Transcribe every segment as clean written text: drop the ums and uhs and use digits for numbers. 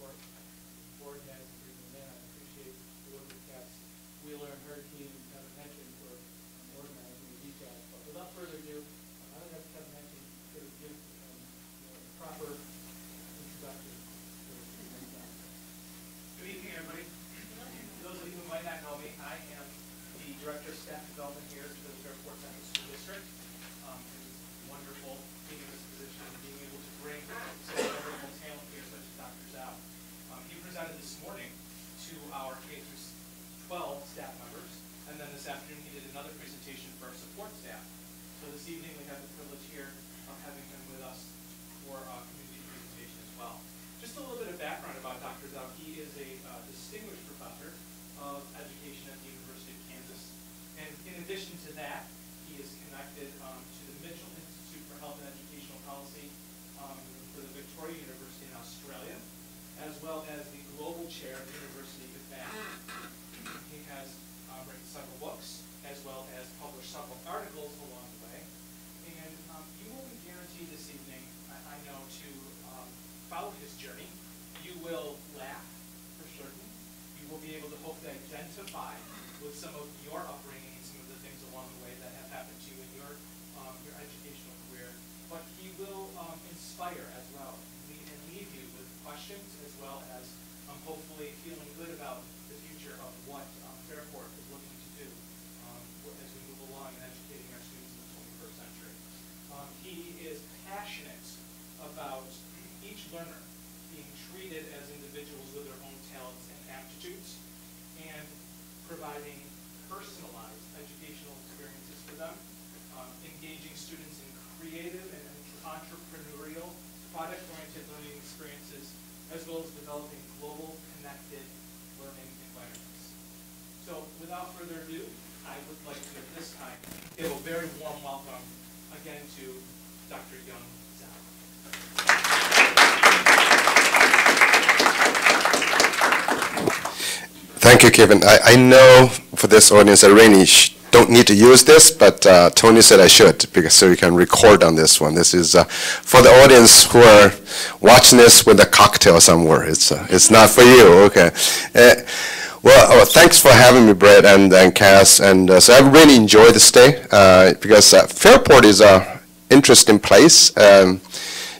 Fairport. The board has agreed with that. I appreciate the work of Cass Wheeler and her team and Kevin Henson for organizing the details. But without further ado, I would have Kevin Henson sort of give a proper introduction to the Good evening, everybody. For those of you who might not know me, I am the Director of Staff Development here for the Fairport Central School District. It's wonderful being in this position and being able to bring some wonderful talent here, such as Dr. Zhao. He presented this morning to our K-12 staff members, and then this afternoon he did another presentation for our support staff. So this evening we have the privilege here of having him with us for a community presentation as well. Just a little bit of background about Dr. Zhao. He is a distinguished professor of education at the University of Kansas. And in addition to that, he is connected to the Mitchell Institute for Health and Educational Policy for the Victoria University in Australia, as well as the Global Chair of the University of Bath. He has written several books, as well as published several articles along the way. And you will be guaranteed this evening, I know, to follow his journey. You will laugh, for certain. You will be able to hopefully identify with some of your upbringing and some of the things along the way that have happened to you in your educational career. But he will inspire as well and leave you with questions, as well as hopefully feeling good about the future of what Fairport is looking to do as we move along in educating our students in the 21st century. He is passionate about each learner being treated as individuals with their own talents and aptitudes, and providing personalized educational experiences for them, engaging students in creative and entrepreneurial, product-oriented learning experiences, as well as developing global connected learning environments. So without further ado, I would like to at this time give a very warm welcome again to Dr. Yong. Thank you, Kevin. I know for this audience, I really don't need to use this, but Tony said I should, because so you can record on this one. This is for the audience who are watching this with a cocktail somewhere. It's not for you, okay. Well, thanks for having me, Brett and Cass. And so I really enjoyed this day because Fairport is an interesting place.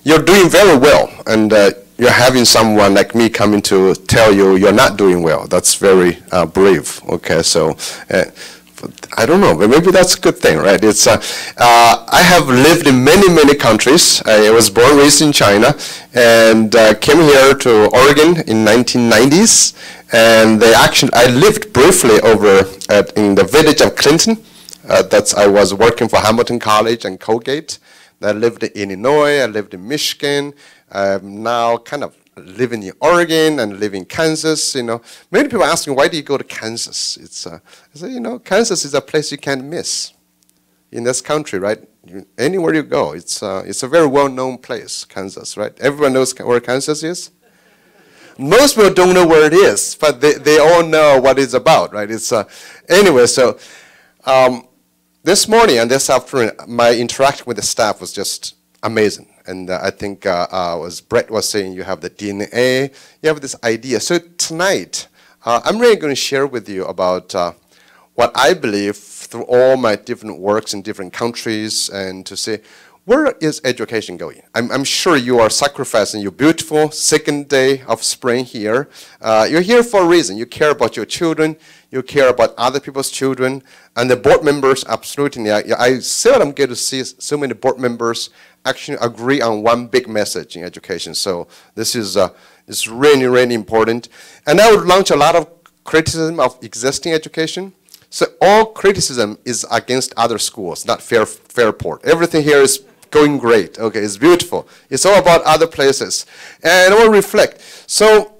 You're doing very well, and you're having someone like me coming to tell you you're not doing well. That's very brave. Okay, so I don't know, but maybe that's a good thing, right? It's I have lived in many countries. I was born and raised in China, and came here to Oregon in 1990s. And I lived briefly over in the village of Clinton. I was working for Hamilton College and Colgate. I lived in Illinois, I lived in Michigan. I'm now kind of living in Oregon and living in Kansas. You know, many people ask me, why do you go to Kansas? I say, you know, Kansas is a place you can't miss in this country, right? Anywhere you go, it's a very well-known place, Kansas, right? Everyone knows where Kansas is. Most people don't know where it is, but they all know what it's about, right? Anyway, so. This morning and this afternoon, my interaction with the staff was just amazing. And I think, as Brett was saying, you have the DNA, you have this idea. So tonight, I'm really going to share with you about what I believe through all my different works in different countries, and to say, where is education going? I'm sure you are sacrificing your beautiful second day of spring here. You're here for a reason. You care about your children. You care about other people's children. And the board members, absolutely. I seldom get to see so many board members actually agree on one big message in education. So this is really important. And I would launch a lot of criticism of existing education. So all criticism is against other schools, not Fairport. Everything here is going great. Okay, it's beautiful. It's all about other places. And I will reflect. So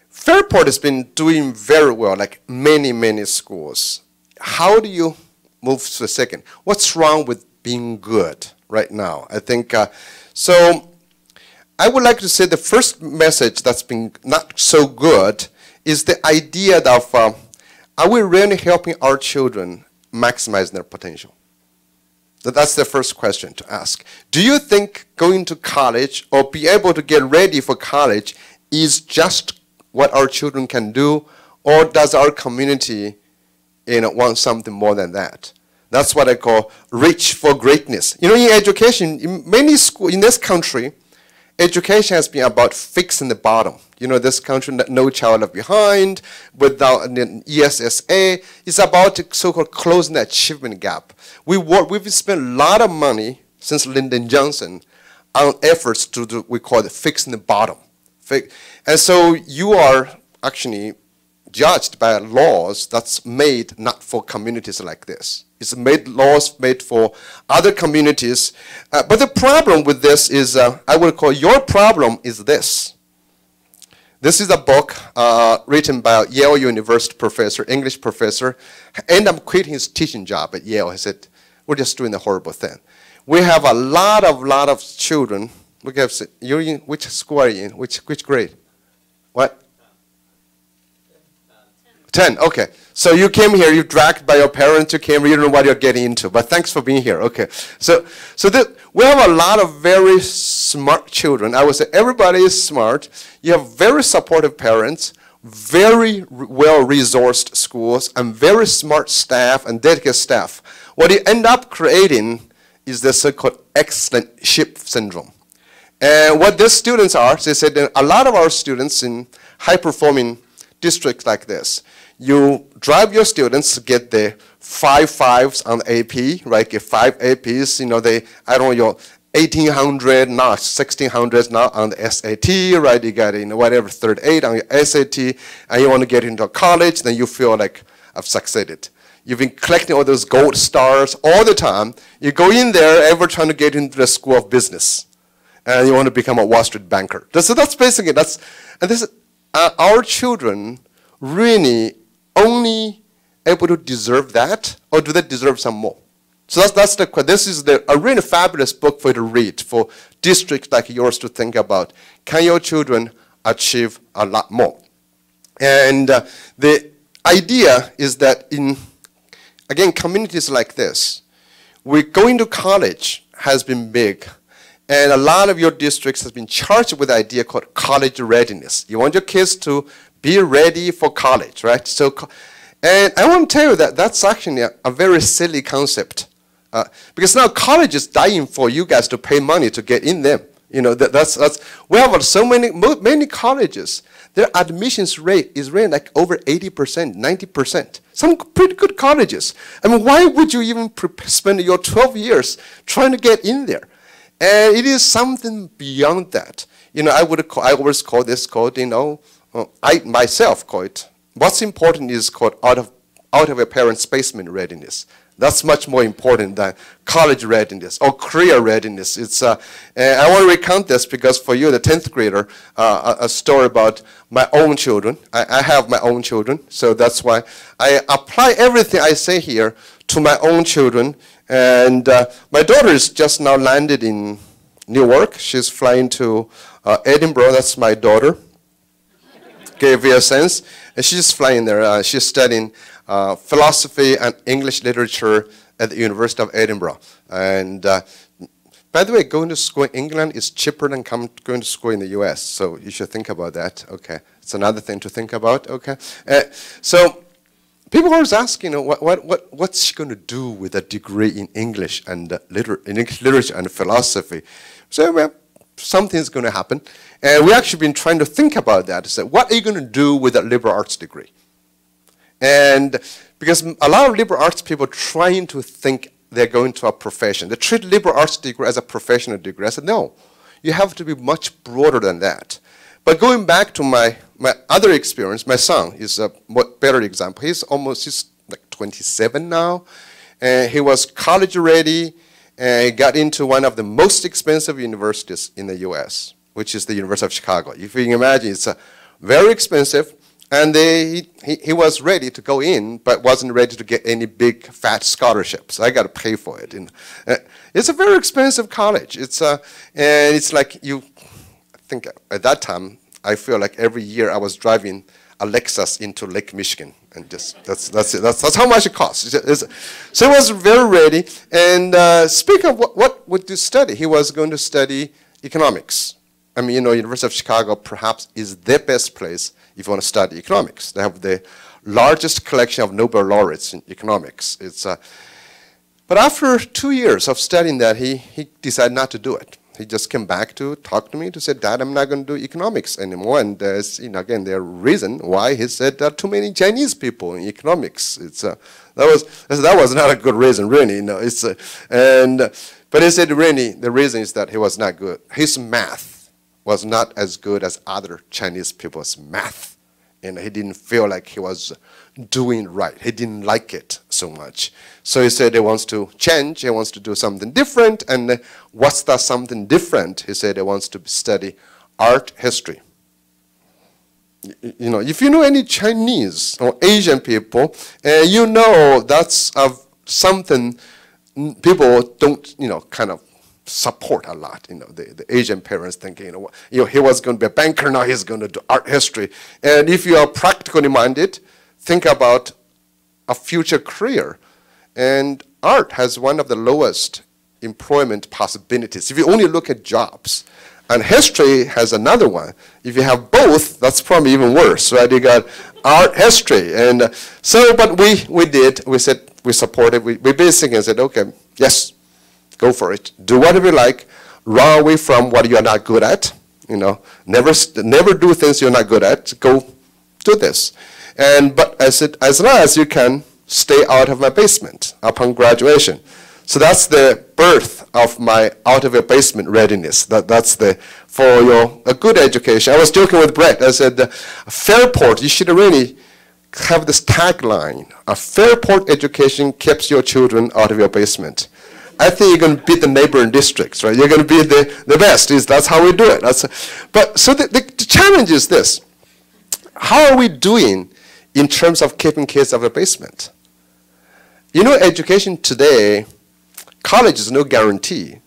Fairport has been doing very well, like many schools. How do you move to the second? What's wrong with being good right now? I think, so I would like to say the first message that's been not so good is the idea of, are we really helping our children maximize their potential? That's the first question to ask. Do you think going to college or be able to get ready for college is just what our children can do, or does our community want something more than that? That's what I call reach for greatness. In education, in many schools in this country, education has been about fixing the bottom. This country, no child left behind, without an ESSA. It's about the so-called closing the achievement gap. We've spent a lot of money since Lyndon Johnson on efforts to do, we call it fixing the bottom. And so you are actually judged by laws that's made not for communities like this. It's laws made for other communities. But the problem with this is, I would call your problem is this. This is a book written by a Yale University professor, English professor, ended up quitting his teaching job at Yale. He said, we're just doing a horrible thing. We have a lot of children. You're in, which school are you in? Which grade? What? 10, okay. So you came here, you're dragged by your parents, you came here, you don't know what you're getting into, but thanks for being here, okay. So we have a lot of very smart children. I would say everybody is smart. You have very supportive parents, very well-resourced schools, and very smart staff and dedicated staff. What you end up creating is the so-called excellent ship syndrome. And what these students are, they said that a lot of our students in high-performing districts like this, you drive your students to get the 5 5s on AP, right? Get 5 APs, I don't know, your 1800, now 1600s now on the SAT, right? You got, whatever, 38 on your SAT, and you want to get into college, then you feel like I've succeeded. You've been collecting all those gold stars all the time. You go in there ever trying to get into the school of business, and you want to become a Wall Street banker. So that's basically, our children really only able to deserve that, or do they deserve some more? So this is a really fabulous book for you to read, for districts like yours to think about. Can your children achieve a lot more? And the idea is that in, again, communities like this, going to college has been big. And a lot of your districts has been charged with the idea called college readiness. You want your kids to be ready for college, right? And I want to tell you that that's actually a very silly concept. Because now college is dying for you guys to pay money to get in them. We have so many colleges. Their admissions rate is really like over 80%, 90%. Some pretty good colleges. I mean, why would you even spend your 12 years trying to get in there? And it is something beyond that. I always call this called, I myself call it, what's important is called out of a parent's basement readiness. That's much more important than college readiness or career readiness. I want to recount this because for you, the 10th grader, a story about my own children. I have my own children, so that's why I apply everything I say here to my own children. And my daughter is just now landed in Newark. She's flying to Edinburgh. That's my daughter. Give you a sense. And she's flying there. She's studying philosophy and English literature at the University of Edinburgh. And by the way, going to school in England is cheaper than going to school in the US. So you should think about that. Okay, it's another thing to think about. Okay, so people always ask, what's she going to do with a degree in English and English literature and philosophy? So well, something's going to happen. And we've actually been trying to think about that. So what are you going to do with a liberal arts degree? And because a lot of liberal arts people trying to think they're going to a profession. They treat liberal arts degree as a professional degree. I said, no, you have to be much broader than that. But going back to my other experience, my son is a better example. He's like 27 now. And he was college ready and he got into one of the most expensive universities in the US, which is the University of Chicago. If you can imagine, it's very expensive. And he was ready to go in, but wasn't ready to get any big, fat scholarships. I got to pay for it. It's a very expensive college. And it's like I think at that time, I feel like every year I was driving a Lexus into Lake Michigan. And just that's it. That's how much it costs. So he was very ready. And speaking of what would you study, he was going to study economics. I mean, University of Chicago perhaps is the best place if you want to study economics. They have the largest collection of Nobel laureates in economics. But after 2 years of studying that, he decided not to do it. He just came back to talk to me to say, Dad, I'm not going to do economics anymore. And there's, again, there reason why he said there are too many Chinese people in economics. That was not a good reason, really. But he said, really, the reason is that he was not good. His math was not as good as other Chinese people's math. And he didn't feel like he was doing right. He didn't like it so much. So he said he wants to change. He wants to do something different. And what's that something different? He said he wants to study art history. If you know any Chinese or Asian people, that's something people don't, kind of support a lot. The Asian parents thinking, he was going to be a banker, now he's going to do art history. And if you are practically minded, think about a future career. And art has one of the lowest employment possibilities if you only look at jobs. And history has another one. If you have both, that's probably even worse, right? You got art history. And but we did. We said we supported. We basically said, okay, yes, go for it. Do whatever you like. Run away from what you're not good at. Never do things you're not good at. Go do this. But I said, as long as you can, stay out of my basement upon graduation. So that's the birth of my out-of-your-basement readiness. That's for a good education. I was joking with Brett. I said, Fairport, you should really have this tagline. A Fairport education keeps your children out of your basement. I think you're going to beat the neighboring districts, right? You're going to be the best. That's how we do it. So the challenge is this. How are we doing in terms of keeping kids out of the basement? Education today, college is no guarantee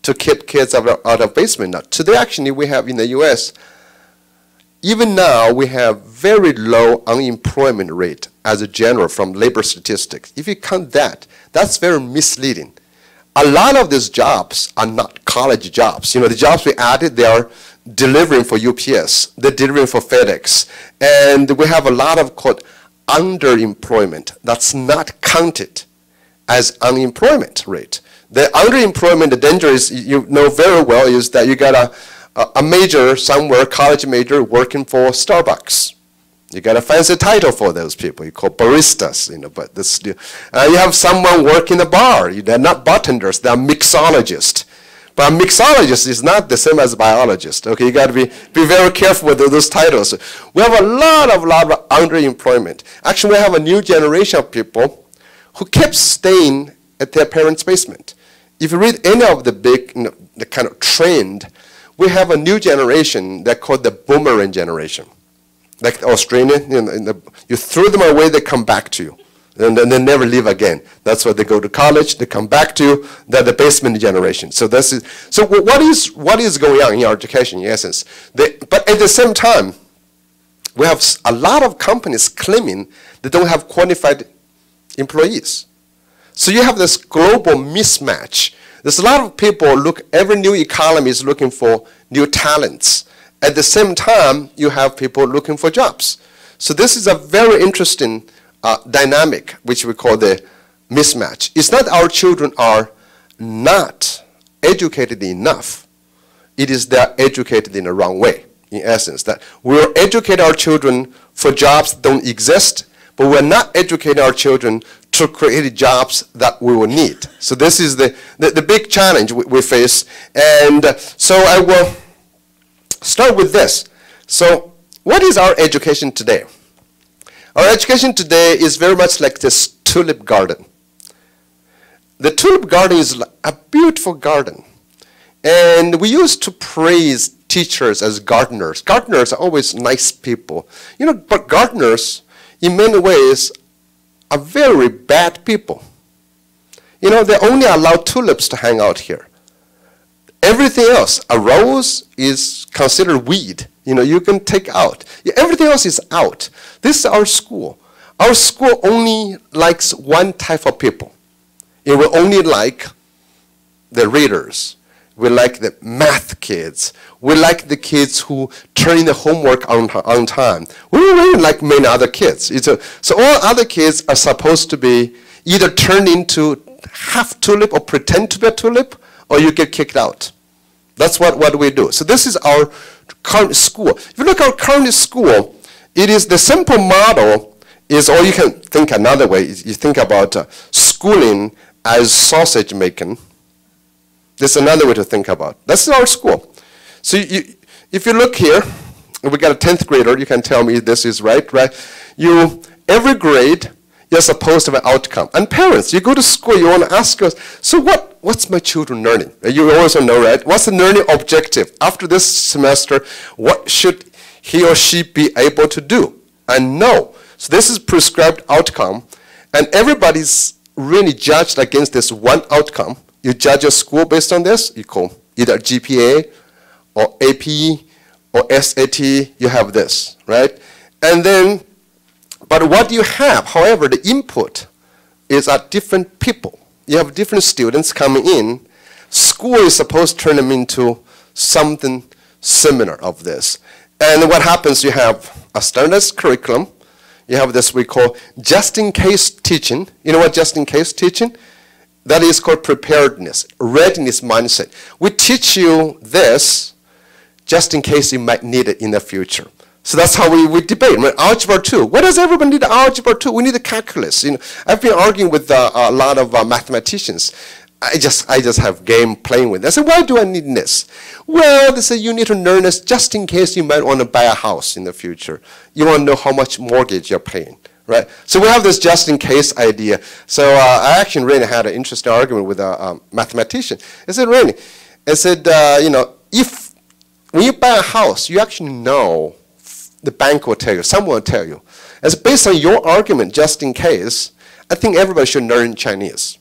to keep kids out of basement. Now, today, actually, we have in the U.S., even now, we have very low unemployment rate as a general from labor statistics. If you count that, that's very misleading. A lot of these jobs are not college jobs. The jobs we added, they are delivering for UPS. They're delivering for FedEx. And we have a lot of, quote, underemployment that's not counted as unemployment rate. The underemployment, the danger is, you know very well, is that you got a major somewhere, college major, working for Starbucks. You got a fancy title for those people. You call baristas, but this, you have someone working in a bar. They're not bartenders, they're mixologists. But a mixologist is not the same as a biologist. Okay, you got to be very careful with those titles. We have a lot of underemployment. Actually, we have a new generation of people who kept staying at their parents' basement. If you read any of the big, the kind of trend, we have a new generation that's called the boomerang generation. Like the Australian, you throw them away, they come back to you. And then they never leave again. That's why they go to college, they come back to you, they're the basement generation. So what is going on in our education, in essence? But at the same time, we have a lot of companies claiming they don't have qualified employees. So you have this global mismatch. There's a lot of people every new economy is looking for new talents. At the same time, you have people looking for jobs. So this is a very interesting dynamic, which we call the mismatch. It's not our children are not educated enough. It is they're educated in the wrong way, in essence. That we'll educate our children for jobs that don't exist, but we're not educating our children to create jobs that we will need. So this is the big challenge we face. And so I will start with this. So what is our education today? Our education today is very much like this tulip garden. The tulip garden is a beautiful garden. And we used to praise teachers as gardeners. Gardeners are always nice people. But gardeners, in many ways, are very bad people. They only allow tulips to hang out here. Everything else, a rose is considered weed. You can take out. Everything else is out. This is our school. Our school only likes one type of people. It will only like the readers. We like the math kids. We like the kids who turn in the homework on time. We really like many other kids. So all other kids are supposed to be either turned into half tulip or pretend to be a tulip, or you get kicked out. That's what we do. So this is our current school. If you look at our current school, it is the simple model is, or you can think another way, you think about schooling as sausage making. That's another way to think about. That's our school. So if you look here, we got a 10th grader, you can tell me this is right? Every grade, you're supposed to have an outcome. And parents, you go to school, you want to ask us, so what's my children learning? You also know, right? What's the learning objective? After this semester, what should he or she be able to do? And know. So this is prescribed outcome, and everybody's really judged against this one outcome. You judge your school based on this. You call either GPA or AP or SAT. You have this, right? And then, but what you have, however, the input is at different people. You have different students coming in. School is supposed to turn them into something similar of this. And what happens, you have a standardized curriculum. You have this we call just-in-case teaching. You know what just-in-case teaching? That is called preparedness, readiness mindset. We teach you this just in case you might need it in the future. So that's how we debate. Algebra 2. What does everyone need algebra 2? We need a calculus. I've been arguing with a lot of mathematicians. I just have game playing with this. I said, why do I need this? Well, they say you need to learn this just in case you might want to buy a house in the future. You want to know how much mortgage you're paying, right? So we have this just in case idea. So I actually really had an interesting argument with a mathematician. I said, really, if when you buy a house, you actually know, the bank will tell you, someone will tell you. As based on your argument, just in case, I think everybody should learn Chinese.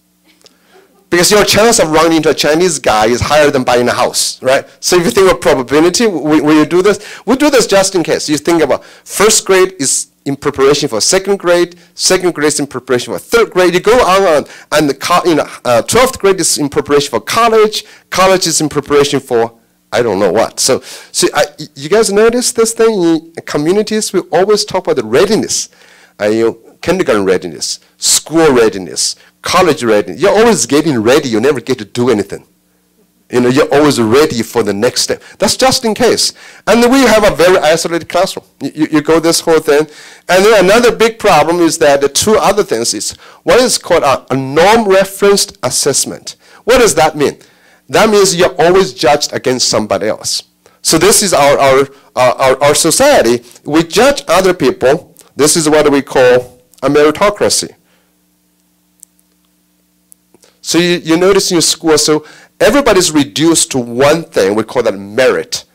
Because your chance of running into a Chinese guy is higher than buying a house, right? So if you think of probability, when you do this, we do this just in case. You think about first grade is in preparation for second grade is in preparation for third grade. You go on, and the 12th grade is in preparation for college is in preparation for I don't know what. So you guys notice this thing in communities? We always talk about the readiness. Kindergarten readiness, school readiness, college readiness. You're always getting ready. You never get to do anything. You're always ready for the next step. That's just in case. And then we have a very isolated classroom. You go this whole thing. And then another big problem is that the two other things is, one is called a norm-referenced assessment. What does that mean? That means you're always judged against somebody else. So this is our society. We judge other people. This is what we call a meritocracy. So you notice in your school, so everybody's reduced to one thing, we call that merit.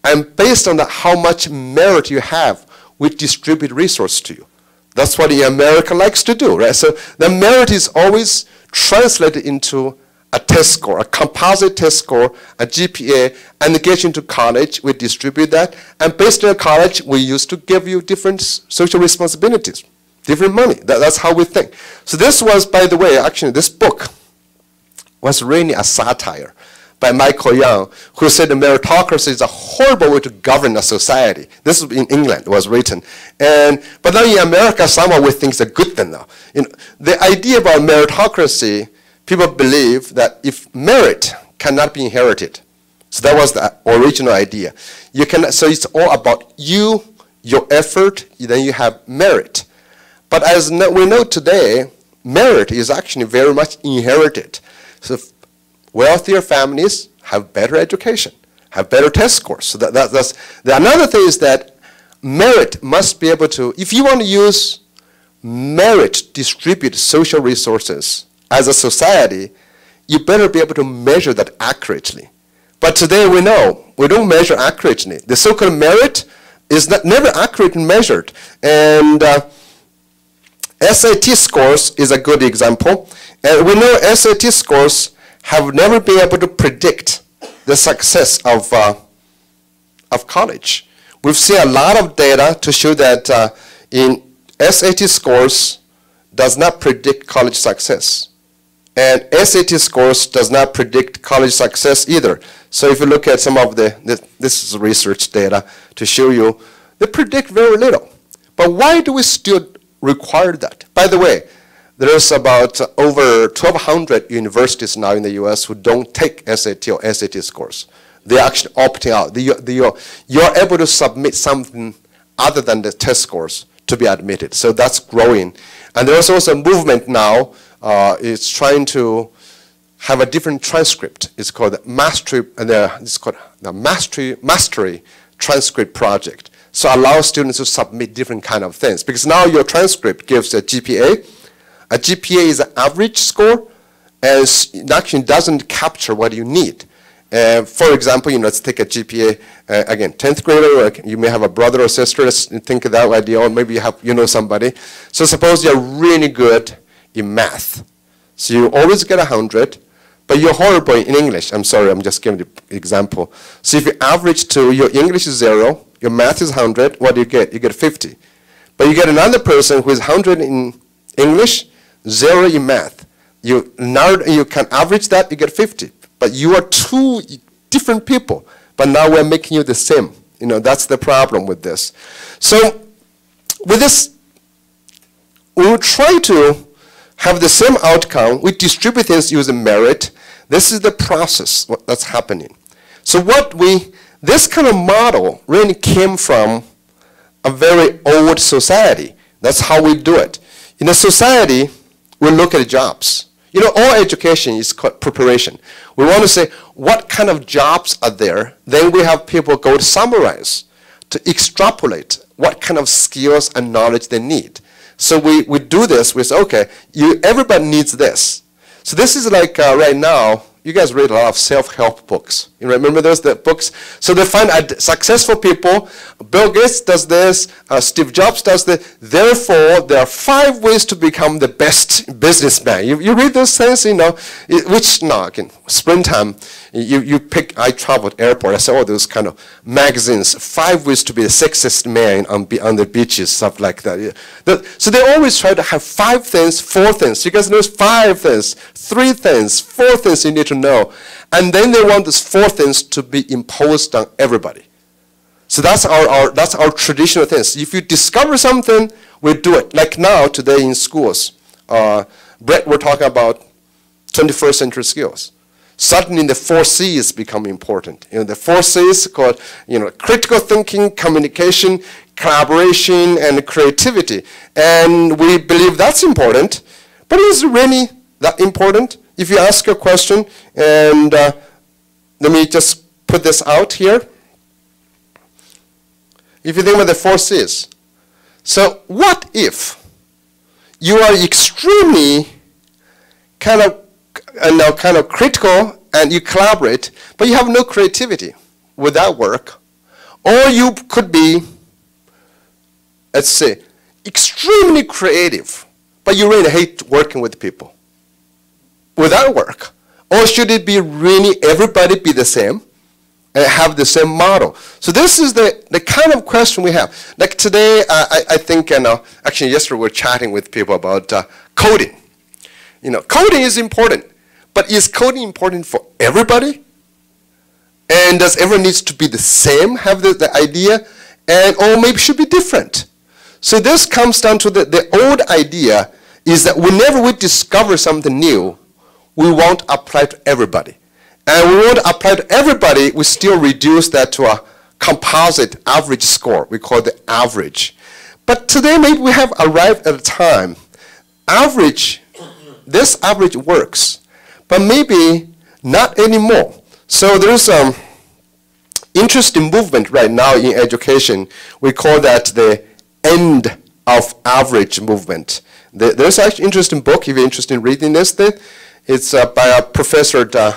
And based on that, how much merit you have, we distribute resources to you. That's what America likes to do, right? So the merit is always translated into a test score, a composite test score, a GPA, and to get you into college, we distribute that. And based on college, we used to give you different social responsibilities, different money. That's how we think. So this was, by the way, actually this book was really a satire by Michael Yong, who said the meritocracy is a horrible way to govern a society. This is in England, it was written. But now in America, somehow we think it's a good thing now. The idea about meritocracy, people believe that if merit cannot be inherited, so that was the original idea. So it's all about you, your effort, then you have merit. But as we know today, merit is actually very much inherited. So wealthier families have better education, have better test scores. So another thing is that merit must be able to, if you want to use merit to distribute social resources as a society, you better be able to measure that accurately. But today we know we don't measure accurately. The so-called merit is never accurately measured. And SAT scores is a good example. And we know SAT scores have never been able to predict the success of college. We've seen a lot of data to show that in SAT scores does not predict college success. And SAT scores does not predict college success either. So if you look at some of this is research data to show you, they predict very little. But why do we still require that? By the way, there's about over 1,200 universities now in the US who don't take SAT or SAT scores. They're actually opting out. You're able to submit something other than the test scores to be admitted. So that's growing. And there's also a movement now. It's trying to have a different transcript. It's called Mastery. It's called the Mastery Transcript Project. So allow students to submit different kind of things. Because now your transcript gives a GPA. A GPA is an average score, and it actually doesn't capture what you need. For example, let's take a GPA, again, 10th grader, or you may have a brother or sister, let's think of that idea, or maybe you know somebody. So suppose you're really good in math. So you always get 100, but you're horrible in English. I'm sorry, I'm just giving the example. So if you average to, your English is 0, your math is 100, what do you get? You get 50. But you get another person who is 100 in English, 0 in math. You can average that, you get 50. But you are two different people. But now we're making you the same. That's the problem with this. So with this, we will try to have the same outcome. We distribute things using merit. This is the process that's happening. So this kind of model really came from a very old society. That's how we do it. In a society, we look at jobs. All education is called preparation. We want to say what kind of jobs are there. Then we have people go to summarize, to extrapolate what kind of skills and knowledge they need. So we do this. We say, okay, everybody needs this. So this is like right now, you guys read a lot of self-help books. You remember those books? So they find successful people. Bill Gates does this. Steve Jobs does this. Therefore, there are 5 ways to become the best businessman. You read those things, again, springtime, I traveled airport. I saw all those kind of magazines. 5 ways to be the sexiest man on the beaches, stuff like that. So they always try to have 5 things, 4 things. You guys know 5 things, 3 things, 4 things you need to know. And then they want these 4 things to be imposed on everybody. So that's our traditional things. If you discover something, we do it. Like now, today in schools, Brett, we're talking about 21st century skills. Suddenly the 4 C's become important. The 4 C's called critical thinking, communication, collaboration, and creativity. And we believe that's important. But is it really that important? If you ask a question, and let me just put this out here. If you think about the 4 C's. So what if you are extremely kind of critical and you collaborate, but you have no creativity? Would that work? Or you could be, let's say, extremely creative, but you really hate working with people. Would that work? Or should it be really everybody be the same and have the same model? So this is the kind of question we have. Like today, I think, actually yesterday we were chatting with people about coding. Coding is important, but is coding important for everybody? And does everyone needs to be the same, have the idea? Or maybe should be different? So this comes down to the old idea is that whenever we discover something new, we won't apply to everybody. And we won't apply to everybody, we still reduce that to a composite average score. We call it the average. But today, maybe we have arrived at a time. This average works, but maybe not anymore. So there's an interesting movement right now in education. We call that the end of average movement. There's actually an interesting book, if you're interested in reading this thing. It's by a professor at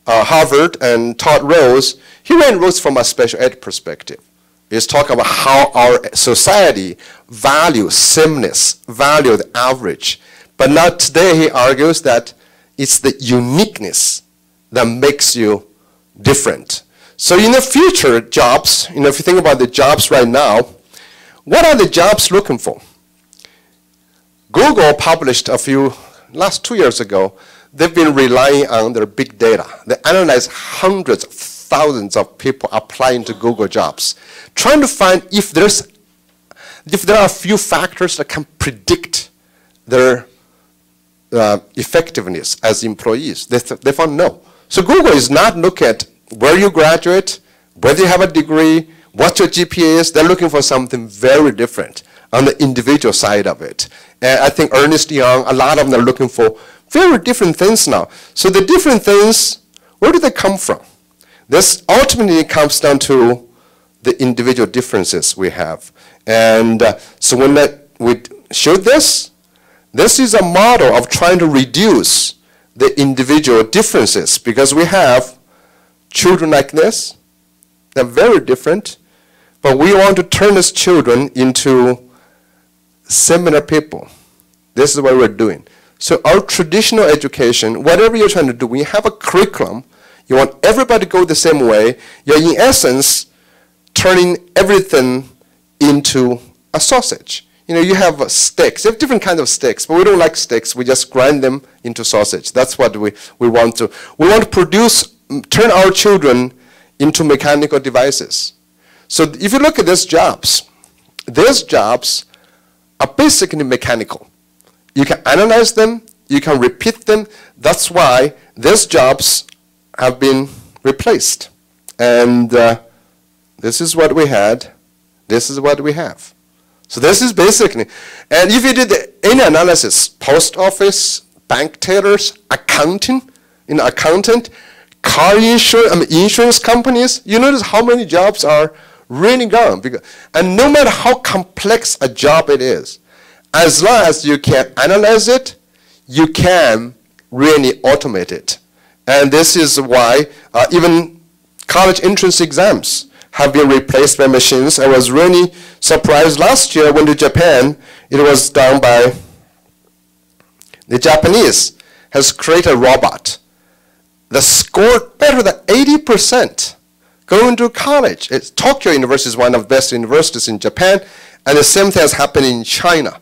Harvard, and Todd Rose. He wrote from a special ed perspective. He's talking about how our society values sameness, value the average. But now today he argues that it's the uniqueness that makes you different. So in the future, jobs, if you think about the jobs right now, what are the jobs looking for? Google published last 2 years ago, they've been relying on their big data. They analyze hundreds of thousands of people applying to Google jobs, trying to find if there are a few factors that can predict their effectiveness as employees. They found no. So Google is not looking at where you graduate, whether you have a degree, what your GPA is. They're looking for something very different on the individual side of it. And I think Ernst Young, a lot of them are looking for very different things now. So the different things, where do they come from? This ultimately comes down to the individual differences we have. And so when we showed this is a model of trying to reduce the individual differences, because we have children like this. They're very different, but we want to turn these children into similar people. This is what we're doing. So our traditional education, whatever you're trying to do, when you have a curriculum, you want everybody to go the same way, you're in essence turning everything into a sausage. You know, you have sticks. You have different kinds of sticks, but we don't like sticks. We just grind them into sausage. That's what we want to. We want to produce, turn our children into mechanical devices. So if you look at these jobs are basically mechanical. You can analyze them, you can repeat them. That's why these jobs have been replaced. And this is what we had, this is what we have. So this is basically, and if you did any analysis, post office, bank tellers, accountant, car insurance, insurance companies, you notice how many jobs are really gone. And no matter how complex a job it is, as long as you can analyze it, you can really automate it. And this is why even college entrance exams have been replaced by machines. I was really surprised last year when to Japan, it was done by the Japanese has created a robot that scored better than 80% going to college. Tokyo University is one of the best universities in Japan, and the same thing has happened in China.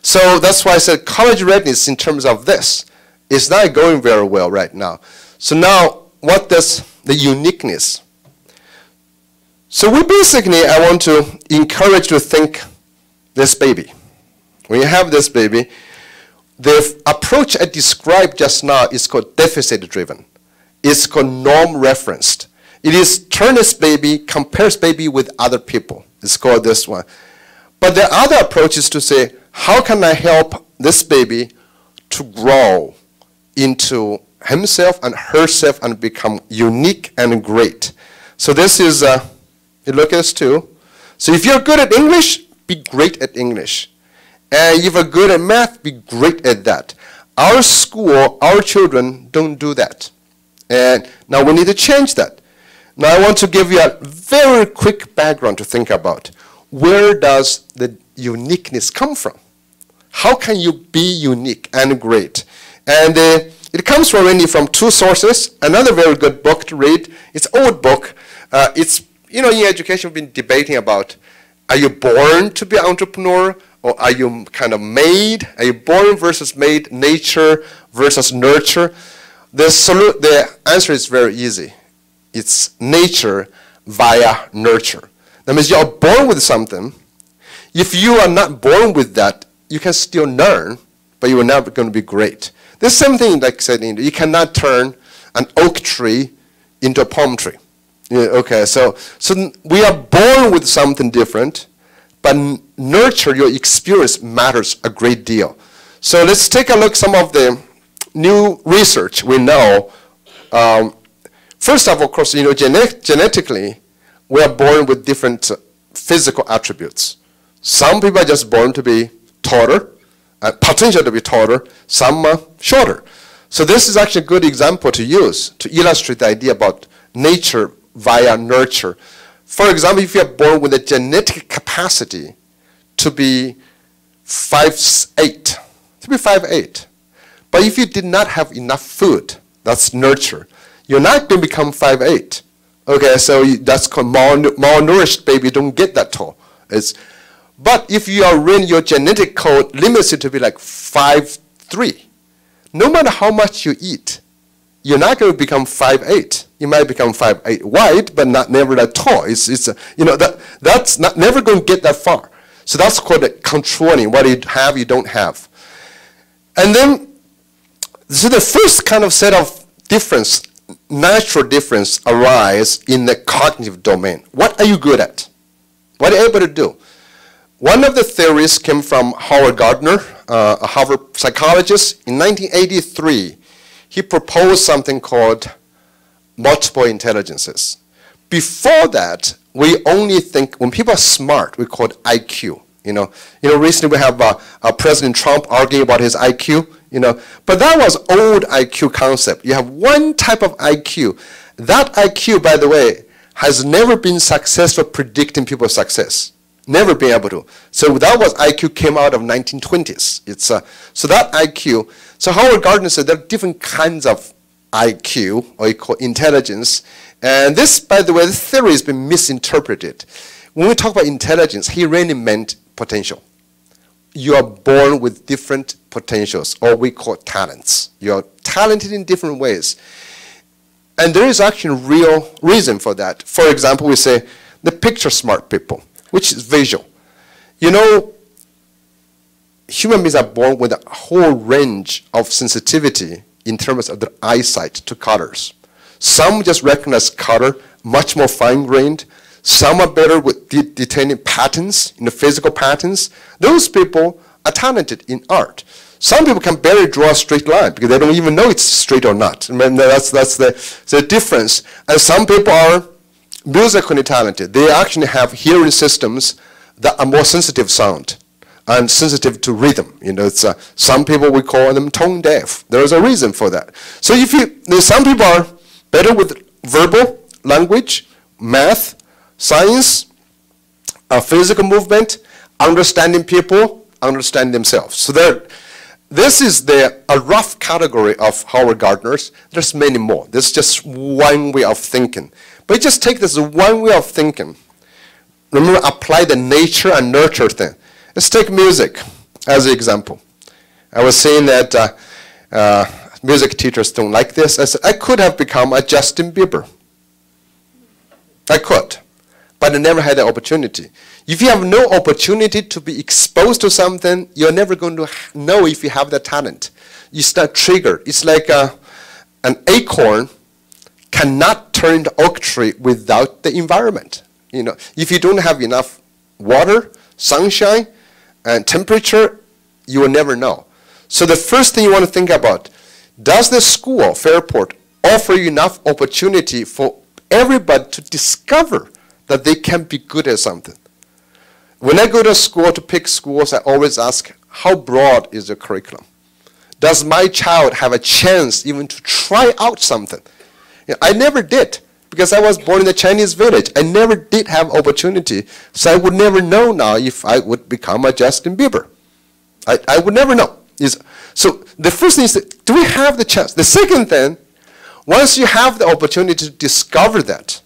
So that's why I said college readiness in terms of this is not going very well right now. So now, what does the uniqueness? So we basically, I want to encourage you to think this baby. When you have this baby, the approach I described just now is called deficit-driven. It's called norm-referenced. It is turn this baby, compares baby with other people. It's called this one. But the other approach is to say, how can I help this baby to grow into himself and herself and become unique and great? So this is, you look at this too. So if you're good at English, be great at English. And if you're good at math, be great at that. Our school, our children don't do that. And now we need to change that. Now I want to give you a very quick background to think about. Where does the uniqueness come from? How can you be unique and great? And it comes really from two sources. Another very good book to read. It's an old book. It's, you know, in education we've been debating about, are you born to be an entrepreneur, or are you kind of made? Are you born versus made, nature versus nurture? The answer is very easy. It's nature via nurture. That means you're born with something. If you are not born with that, you can still learn, but you are not going to be great. The same thing, like I said, you cannot turn an oak tree into a palm tree. Yeah, okay, so we are born with something different, but nurture, your experience matters a great deal. So let's take a look at some of the new research we know. First of course, you know, genetically, we are born with different physical attributes. Some people are just born to be taller, potential to be taller, some shorter. So this is actually a good example to use to illustrate the idea about nature via nurture. For example, if you are born with a genetic capacity to be 5'8", but if you did not have enough food, that's nurture, you're not going to become 5'8". Okay, so that's called malnourished baby, don't get that tall. But if you are in your genetic code limits it to be like 5'3", no matter how much you eat, you're not going to become 5'8". You might become 5'8" wide, but not never that tall. That's not never going to get that far. So that's called controlling what you have, you don't have. And then, so the first kind of set of difference, natural difference, arise in the cognitive domain. What are you good at? What are you able to do? One of the theories came from Howard Gardner, a Harvard psychologist. In 1983, he proposed something called multiple intelligences. Before that, we only think, when people are smart, we call it IQ. Recently we have President Trump arguing about his IQ, But that was old IQ concept. You have one type of IQ. That IQ, by the way, has never been successful predicting people's success. Never been able to. So that was IQ came out of 1920s. So that IQ, so Howard Gardner said there are different kinds of IQ, or you call intelligence. And this, by the way, this theory has been misinterpreted. When we talk about intelligence, he really meant potential. You are born with different potentials, or we call talents. You are talented in different ways. And there is actually a real reason for that. For example, we say the picture smart people, which is visual. Human beings are born with a whole range of sensitivity in terms of their eyesight to colors. Some just recognize color much more fine-grained. Some are better with detaining patterns, physical patterns. Those people are talented in art. Some people can barely draw a straight line because they don't even know it's straight or not. I mean, that's the difference. And some people are musically talented. They actually have hearing systems that are more sensitive to sound and sensitive to rhythm. Some people, we call them tone deaf. There is a reason for that. So some people are better with verbal language, math, science, physical movement, understanding people, understanding themselves. So this is a rough category of Howard Gardner's. There's many more. This is just one way of thinking. But just take this one way of thinking. Remember, apply the nature and nurture thing. Let's take music as an example. I was saying that music teachers don't like this. I said, I could have become a Justin Bieber. I could. But I never had the opportunity. If you have no opportunity to be exposed to something, you're never going to know if you have the talent. You start triggered. It's like an acorn cannot turn into oak tree without the environment. If you don't have enough water, sunshine, and temperature, you will never know. So the first thing you want to think about, does the school, Fairport, offer you enough opportunity for everybody to discover that they can be good at something? When I go to school to pick schools, I always ask, how broad is the curriculum? Does my child have a chance even to try out something? I never did, because I was born in a Chinese village. I never did have opportunity, so I would never know now if I would become a Justin Bieber. I would never know. So the first thing is, do we have the chance? The second thing, once you have the opportunity to discover that,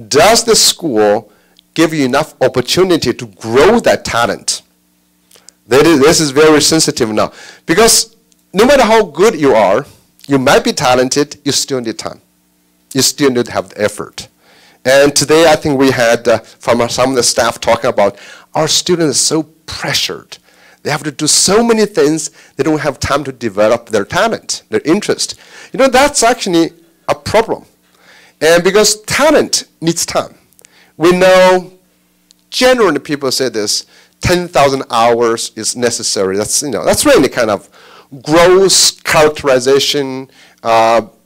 does the school give you enough opportunity to grow that talent? This is very sensitive now. Because no matter how good you are, you might be talented, you still need time. You still need to have the effort. And today I think we had from some of the staff talking about our students are so pressured. They have to do so many things, they don't have time to develop their talent, their interest. That's actually a problem. And because talent needs time. We know, generally people say this, 10,000 hours is necessary. That's really kind of gross characterization, up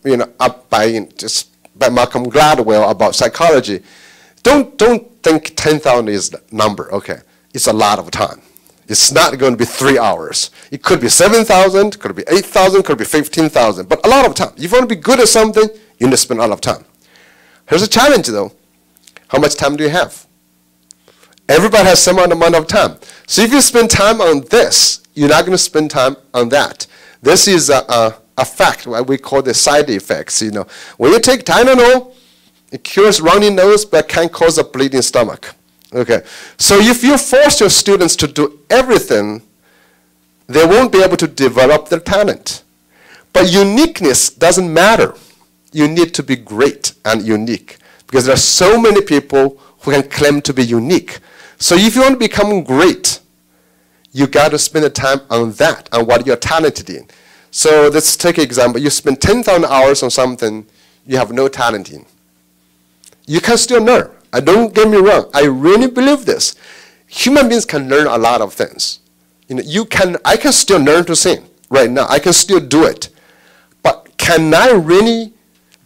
by Malcolm Gladwell about psychology. Don't think 10,000 is the number. Okay, it's a lot of time. It's not going to be 3 hours. It could be 7,000, could be 8,000, could be 15,000, but a lot of time. If you want to be good at something, you need to spend a lot of time. Here's a challenge though. How much time do you have? Everybody has some amount of time. So if you spend time on this, you're not going to spend time on that. This is a fact, what we call the side effects. When you take Tylenol, it cures runny nose, but can cause a bleeding stomach. Okay, so if you force your students to do everything, they won't be able to develop their talent. But uniqueness doesn't matter. You need to be great and unique, because there are so many people who can claim to be unique. So if you want to become great, you got to spend the time on that, on what you're talented in. So let's take an example. You spend 10,000 hours on something you have no talent in. You can still learn. Don't get me wrong. I really believe this. Human beings can learn a lot of things. I can still learn to sing right now. I can still do it. But can I really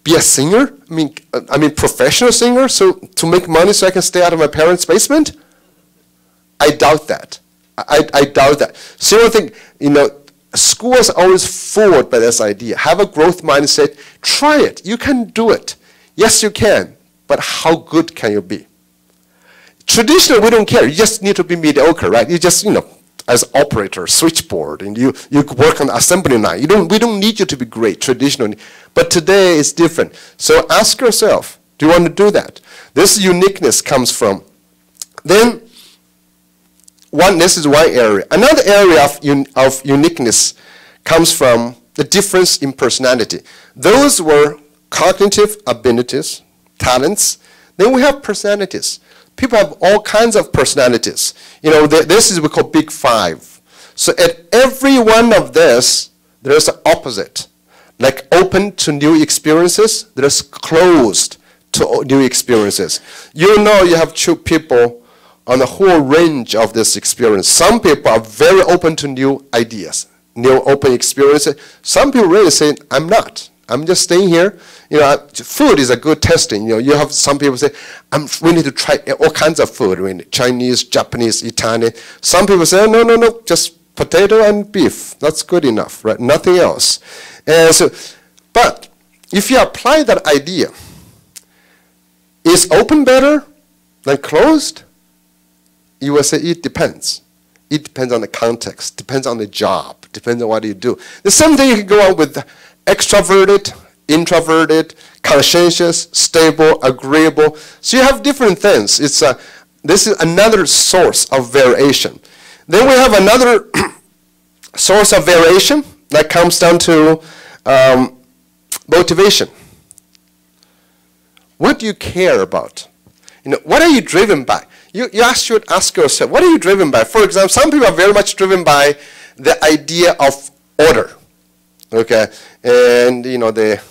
be a singer? I mean, professional singer, so to make money so I can stay out of my parents' basement? I doubt that. I doubt that. So I think, schools are always forward by this idea. Have a growth mindset. Try it. You can do it. Yes, you can. But how good can you be? Traditionally, we don't care. You just need to be mediocre, right? You just, as operator, switchboard, and you work on the assembly line. We don't need you to be great traditionally. But today is different. So ask yourself, do you want to do that? This uniqueness comes from. Then, this is one area. Another area of uniqueness comes from the difference in personality. Those were cognitive abilities, talents. Then we have personalities. People have all kinds of personalities. This is what we call Big Five. So at every one of this, there's an opposite. Like open to new experiences, there's closed to new experiences. You have two people on the whole range of this experience. Some people are very open to new ideas, new open experiences. Some people really say, I'm not. I'm just staying here. Food is a good testing. You have some people say, we need to try all kinds of food. Chinese, Japanese, Italian. Some people say, no, just potato and beef. That's good enough, right? Nothing else. But if you apply that idea, is open better than closed? You will say it depends. It depends on the context, depends on the job, depends on what you do. The same thing you can go on with extroverted, introverted, conscientious, stable, agreeable. So you have different things. This is another source of variation. Then we have another source of variation that comes down to motivation. What do you care about? What are you driven by? You should ask yourself, what are you driven by? For example, some people are very much driven by the idea of order. Okay, and the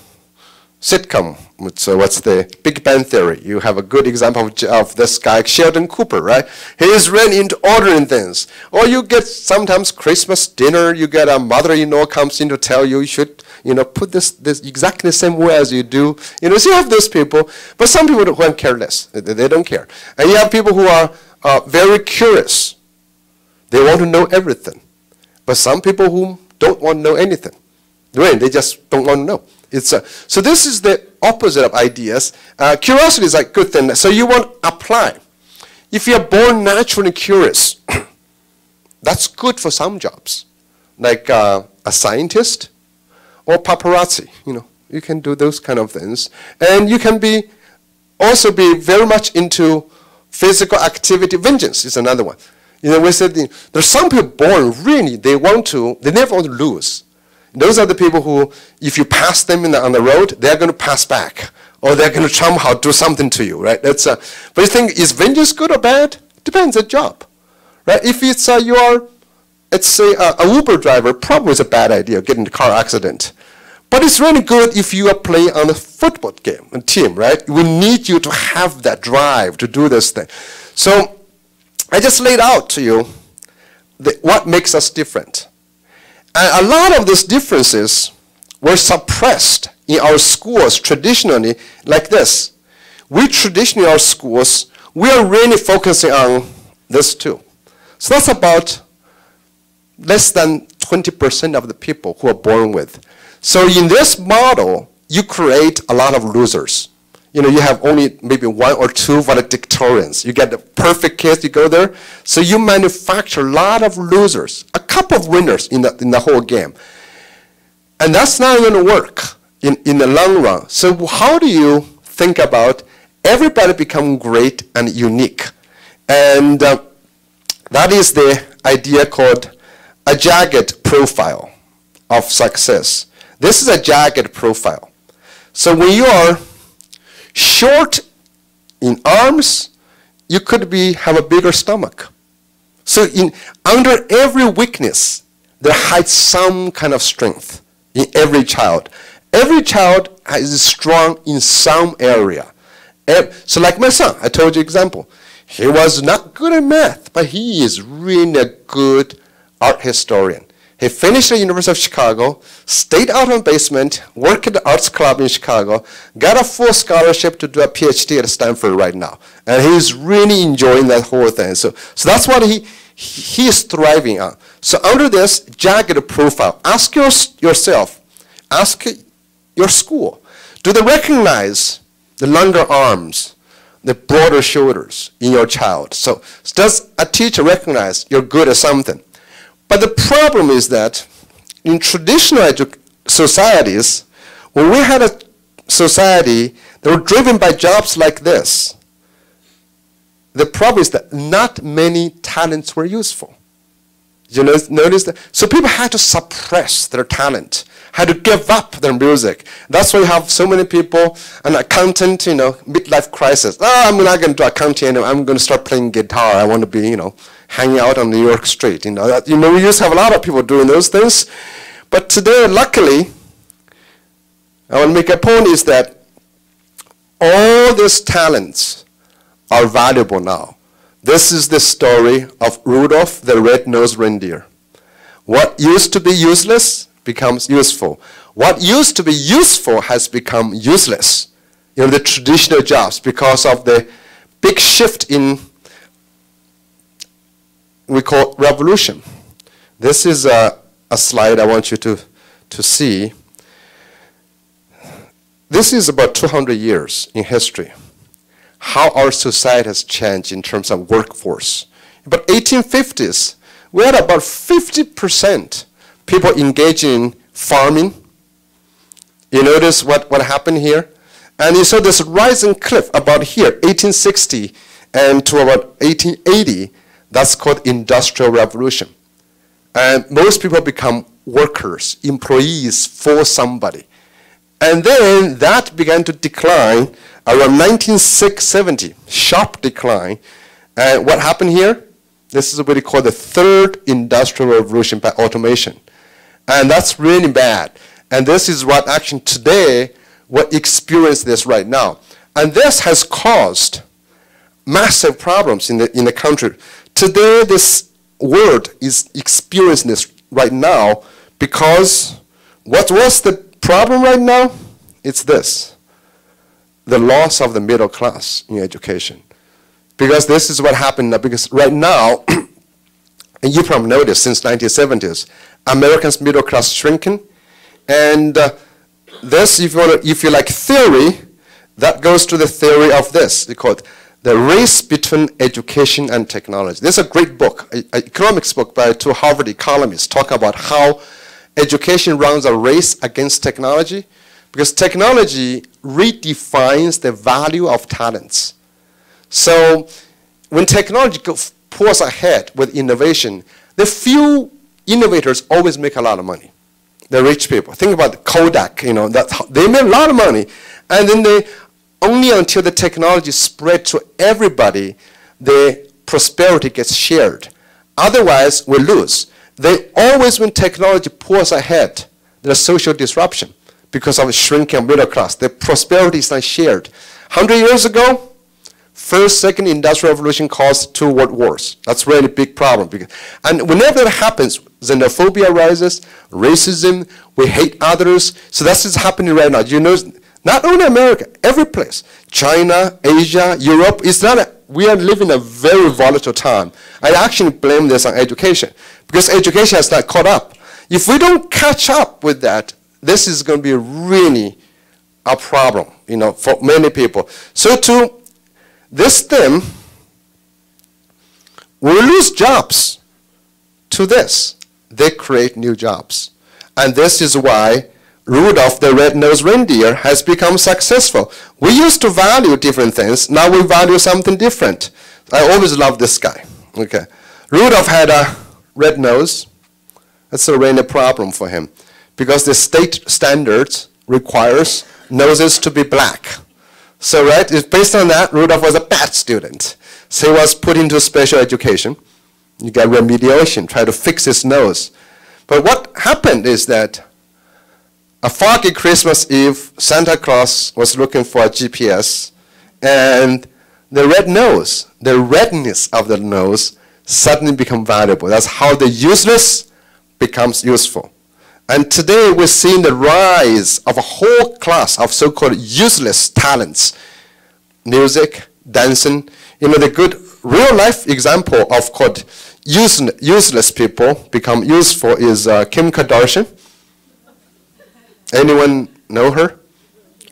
sitcom, so what's the Big Bang Theory? You have a good example of this guy, Sheldon Cooper, right? He is really into ordering things. Or you get sometimes Christmas dinner, you get a mother-in-law comes in to tell you should, put this exactly the same way as you do. So you have those people, but some people don't care less. They don't care. And you have people who are very curious. They want to know everything. But some people who don't want to know anything. They just don't want to know. So this is the opposite of ideas. Curiosity is a good thing. So you want to apply. If you're born naturally curious, that's good for some jobs, like a scientist or paparazzi. You can do those kind of things, and you can also be very much into physical activity. Vengeance is another one. We said there's some people born really they never want to lose. Those are the people who, if you pass them on the road, they're going to pass back. Or they're going to somehow do something to you, right? But you think, is vengeance good or bad? Depends on the job, right? If it's you are, let's say, a Uber driver, probably it's a bad idea, get in a car accident. But it's really good if you are playing on a football game, a team, right? We need you to have that drive to do this thing. So I just laid out to you what makes us different. And a lot of these differences were suppressed in our schools traditionally like this. We traditionally, in our schools, we are really focusing on this too. So that's about less than 20% of the people who are born with. So in this model, you create a lot of losers. You have only maybe one or two valedictorians. You get the perfect kids, you go there. So you manufacture a lot of losers, a couple of winners in the whole game. And that's not going to work in the long run. So how do you think about everybody become great and unique? And that is the idea called a jagged profile of success. This is a jagged profile. So when you are short in arms, you could have a bigger stomach. So under every weakness, there hides some kind of strength in every child. Every child is strong in some area. So like my son, I told you example. He was not good at math, but he is really a good art historian. He finished the University of Chicago, stayed out in the basement, worked at the arts club in Chicago, got a full scholarship to do a PhD at Stanford right now. And he's really enjoying that whole thing. So that's what he is thriving on. So under this jagged profile, ask yourself, ask your school, do they recognize the longer arms, the broader shoulders in your child? So does a teacher recognize you're good at something? But the problem is that in traditional societies, when we had a society that were driven by jobs like this, the problem is that not many talents were useful. You notice that? So people had to suppress their talent, had to give up their music. That's why you have so many people, an accountant, midlife crisis. I'm not going to do accounting anymore. I'm going to start playing guitar. I want to be, hanging out on New York Street. We used to have a lot of people doing those things. But today, luckily, I want to make a point is that all these talents are valuable now. This is the story of Rudolph the Red-Nosed Reindeer. What used to be useless becomes useful. What used to be useful has become useless. The traditional jobs, because of the big shift in we call revolution. This is a slide I want you to see. This is about 200 years in history. How our society has changed in terms of workforce. About 1850s, we had about 50% people engaging in farming. You notice what happened here? And you saw this rising cliff about here, 1860 and to about 1880. That's called Industrial Revolution. And most people become workers, employees for somebody. And then that began to decline around 1970, sharp decline. And what happened here? This is what we call the third industrial revolution by automation. And that's really bad. And this is what actually today, we experience this right now. And this has caused massive problems in the country. Today, this world is experiencing this right now because what was the problem right now? It's this, the loss of the middle class in education. Because this is what happened now, because right now, and you probably noticed since 1970s, Americans' middle class shrinking. And this, if you like theory, that goes to the theory of this. They call it The Race Between Education and Technology. This is a great book, an economics book by two Harvard economists, talking about how education runs a race against technology, because technology redefines the value of talents. So when technology pulls ahead with innovation, the few innovators always make a lot of money. The rich people. Think about Kodak, they made a lot of money. And then only until the technology spread to everybody, the prosperity gets shared. Otherwise, we lose. They always, when technology pulls ahead, there's social disruption because of a shrinking middle class. The prosperity is not shared. 100 years ago, first, second industrial revolution caused 2 world wars. That's really a big problem. And whenever that happens, xenophobia rises, racism, we hate others. So that's what's happening right now. You know, not only America, every place. China, Asia, Europe, we are living a very volatile time. I actually blame this on education, because education has not caught up. If we don't catch up with that, this is going to be really a problem, for many people. So to this thing, we lose jobs to this. They create new jobs. And this is why Rudolph the Red-Nosed Reindeer has become successful. We used to value different things. Now we value something different. I always love this guy. Okay, Rudolph had a red nose. That's a really problem for him, because the state standards requires noses to be black. So, right, it's based on that, Rudolph was a bad student. So he was put into special education. You got remediation, try to fix his nose. But what happened is that a foggy Christmas Eve, Santa Claus was looking for a GPS, and the red nose, the redness of the nose suddenly become valuable. That's how the useless becomes useful. And today we're seeing the rise of a whole class of so-called useless talents. Music, dancing. You know, the good real-life example of called useless people become useful is Kim Kardashian. Anyone know her?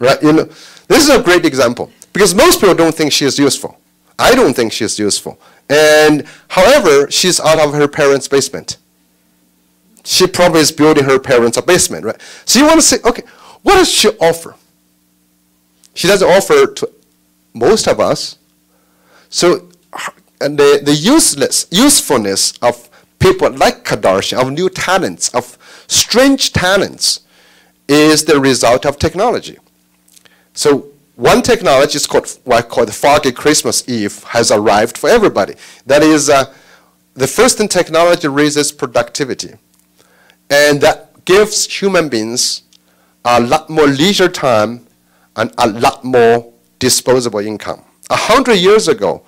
Right? You know, this is a great example because most people don't think she is useful. I don't think she is useful. And however, she's out of her parents' basement. She probably is building her parents a basement, right? So you want to say, okay, what does she offer? She doesn't offer to most of us. So and the usefulness of people like Kardashian, of new talents, of strange talents, is the result of technology. So one technology is called what I call the foggy Christmas Eve has arrived for everybody. That is, the first thing technology raises productivity. And that gives human beings a lot more leisure time and a lot more disposable income. 100 years ago,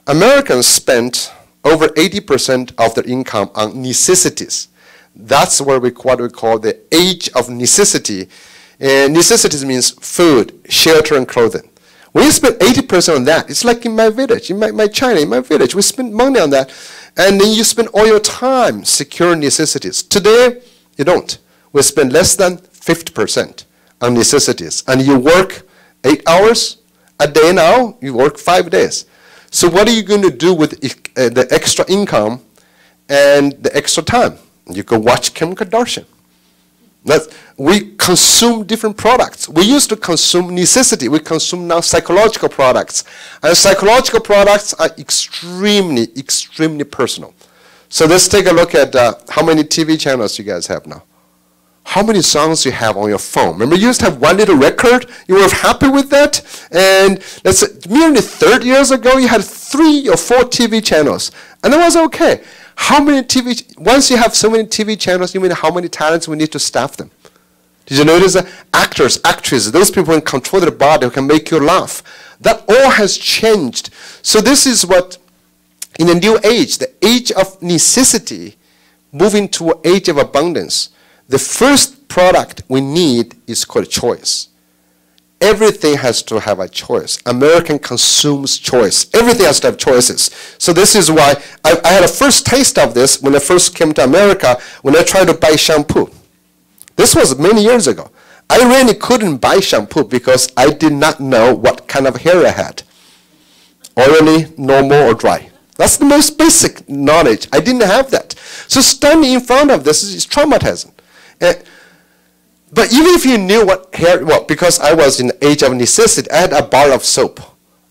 Americans spent over 80% of their income on necessities. That's what we call the age of necessity. And necessities means food, shelter, and clothing. When you spend 80% on that, it's like in my village, in my China, in my village, we spend money on that. And then you spend all your time securing necessities. Today, you don't. We spend less than 50% on necessities. And you work 8 hours a day now, you work 5 days. So what are you going to do with the extra income and the extra time? You go watch Kim Kardashian. We consume different products. We used to consume necessity. We consume now psychological products. And psychological products are extremely, extremely personal. So let's take a look at how many TV channels you guys have now. How many songs you have on your phone. Remember, you used to have one little record. You were happy with that. And let's say, merely 30 years ago, you had 3 or 4 TV channels. And that was okay. How many once you have so many TV channels, you mean how many talents we need to staff them? Did you notice that actors, actresses, those people who can control their body, who can make you laugh, that all has changed. So this is what, in a new age, the age of necessity, moving to an age of abundance, the first product we need is called choice. Everything has to have a choice. American consumes choice. Everything has to have choices. So this is why I had a first taste of this when I first came to America, when I tried to buy shampoo. This was many years ago. I really couldn't buy shampoo because I did not know what kind of hair I had. Oily, normal, or dry. That's the most basic knowledge. I didn't have that. So standing in front of this is traumatizing. But even if you knew what hair, well, because I was in the age of necessity, I had a bar of soap.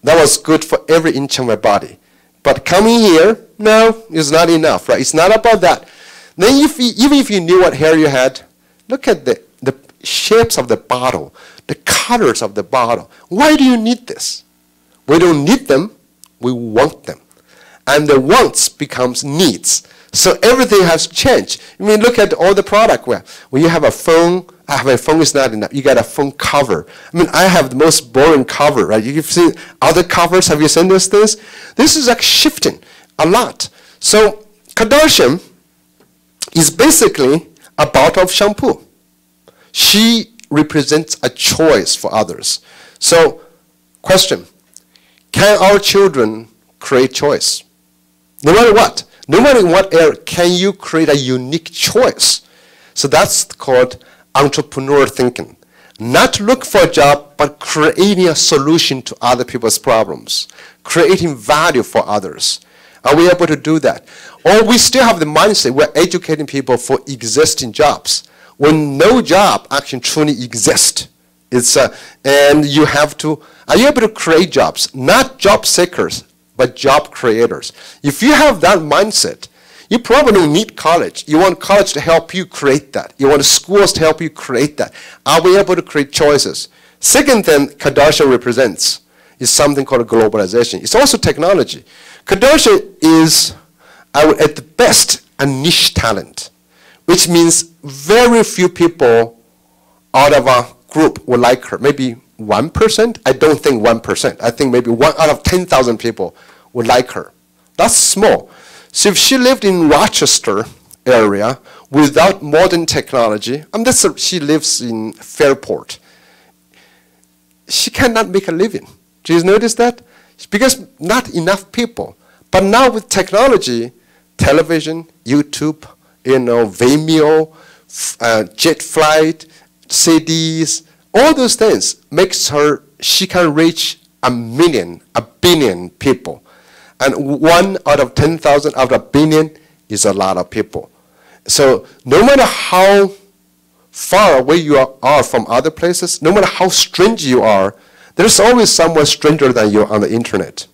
That was good for every inch of my body. But coming here, no, it's not enough, right? It's not about that. Then even if you knew what hair you had, look at the shapes of the bottle, the colors of the bottle. Why do you need this? We don't need them, we want them. And the wants becomes needs. So everything has changed. I mean, look at all the product. When you have a phone, my phone is not enough. You got a phone cover. I mean, I have the most boring cover, right? You've seen other covers. Have you seen these things? This is like shifting a lot. So Kardashian is basically a bottle of shampoo. She represents a choice for others. So, question, can our children create choice? No matter what. No matter in what area, can you create a unique choice? So that's called entrepreneur thinking. Not look for a job, but creating a solution to other people's problems. Creating value for others. Are we able to do that? Or we still have the mindset, we're educating people for existing jobs. When no job actually truly exists. And you have to, are you able to create jobs? Not job seekers, but job creators. If you have that mindset, You probably don't need college. You want college to help you create that. You want schools to help you create that. Are we able to create choices? Second thing Kardashian represents is something called globalization. It's also technology. Kardashian is, at the best, a niche talent, which means very few people out of a group will like her. Maybe 1%? I don't think 1%. I think maybe 1 out of 10,000 people would like her. That's small. So if she lived in Rochester area without modern technology, she lives in Fairport, she cannot make a living. Do you notice that? Because not enough people. But now with technology, television, YouTube, Vimeo, jet flight, CDs, all those things makes her, she can reach 1 million, 1 billion people. And 1 out of 10,000 out of 1 billion is a lot of people. So no matter how far away you are from other places, no matter how strange you are, there's always someone stranger than you on the internet.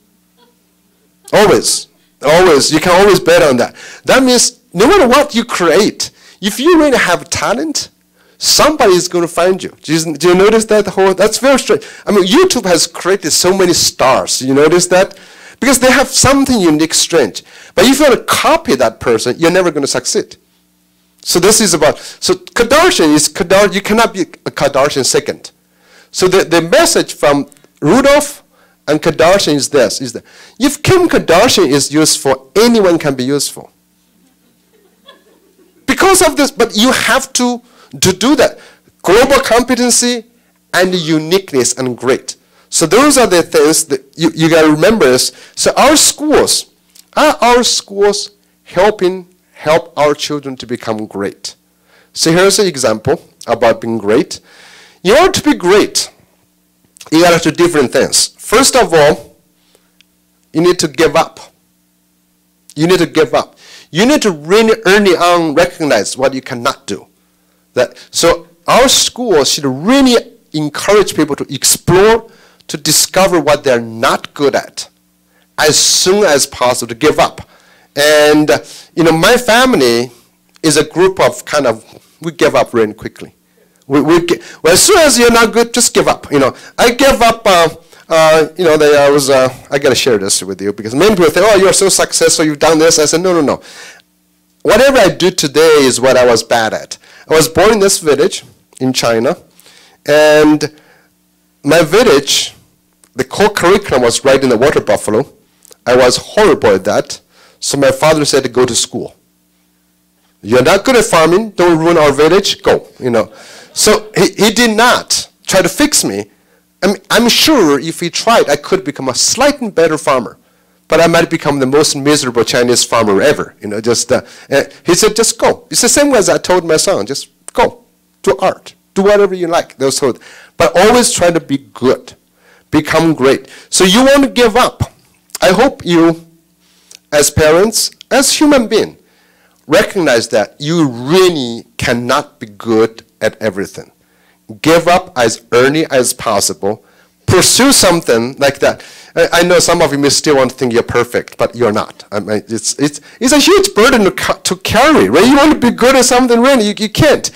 Always. Always. You can always bet on that. That means no matter what you create, if you really have talent, somebody is going to find you. Do you notice that? That's very strange. I mean, YouTube has created so many stars. You notice that? Because they have something unique, strange. But if you want to copy that person, you're never going to succeed. So this is about, so Kardashian is Kardashian, you cannot be a Kardashian second. So the message from Rudolph and Kardashian is this, is that if Kim Kardashian is useful, anyone can be useful. Because of this, but you have to do that. Global competency and uniqueness and great. So those are the things that you got to remember is, so our schools help our children to become great. So here's an example about being great. In order to be great, you got to do different things. First of all, you need to give up. You need to give up. You need to really early on recognize what you cannot do. So our schools should really encourage people to explore, to discover what they're not good at as soon as possible, to give up. And, my family is a group of we give up really quickly. As soon as you're not good, just give up. I gave up, I got to share this with you because many people think, oh, you're so successful, you've done this. I said, no. Whatever I do today is what I was bad at. I was born in this village in China, and my village, the core curriculum was riding the water buffalo. I was horrible at that, so my father said to go to school. You're not good at farming, don't ruin our village, go, So he did not try to fix me. I'm sure if he tried, I could become a slightly better farmer. But I might become the most miserable Chinese farmer ever. He said, just go. It's the same way as I told my son, just go, do art, do whatever you like. But always try to be good, become great. So you want to give up. I hope you, as parents, as human beings, recognize that you really cannot be good at everything. Give up as early as possible. Pursue something like that. I know some of you may still want to think you're perfect, but you're not. It's a huge burden to carry, right? You want to be good at something, really, you can't.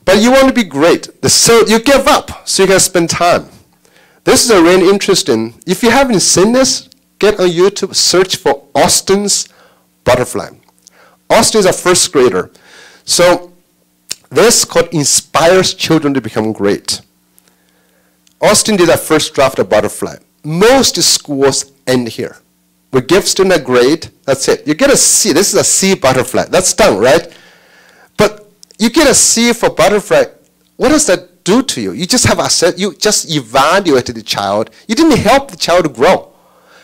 But you want to be great. So you give up so you can spend time. This is a really interesting. If you haven't seen this, get on YouTube, search for Austin's butterfly. Austin is a first grader. So this called inspires children to become great. Austin did a first draft of butterfly. Most schools end here. We give student a grade, that's it. You get a C, this is a C butterfly. That's done, right? But you get a C for butterfly, what does that do to you? You just have you just evaluated the child. You didn't help the child grow.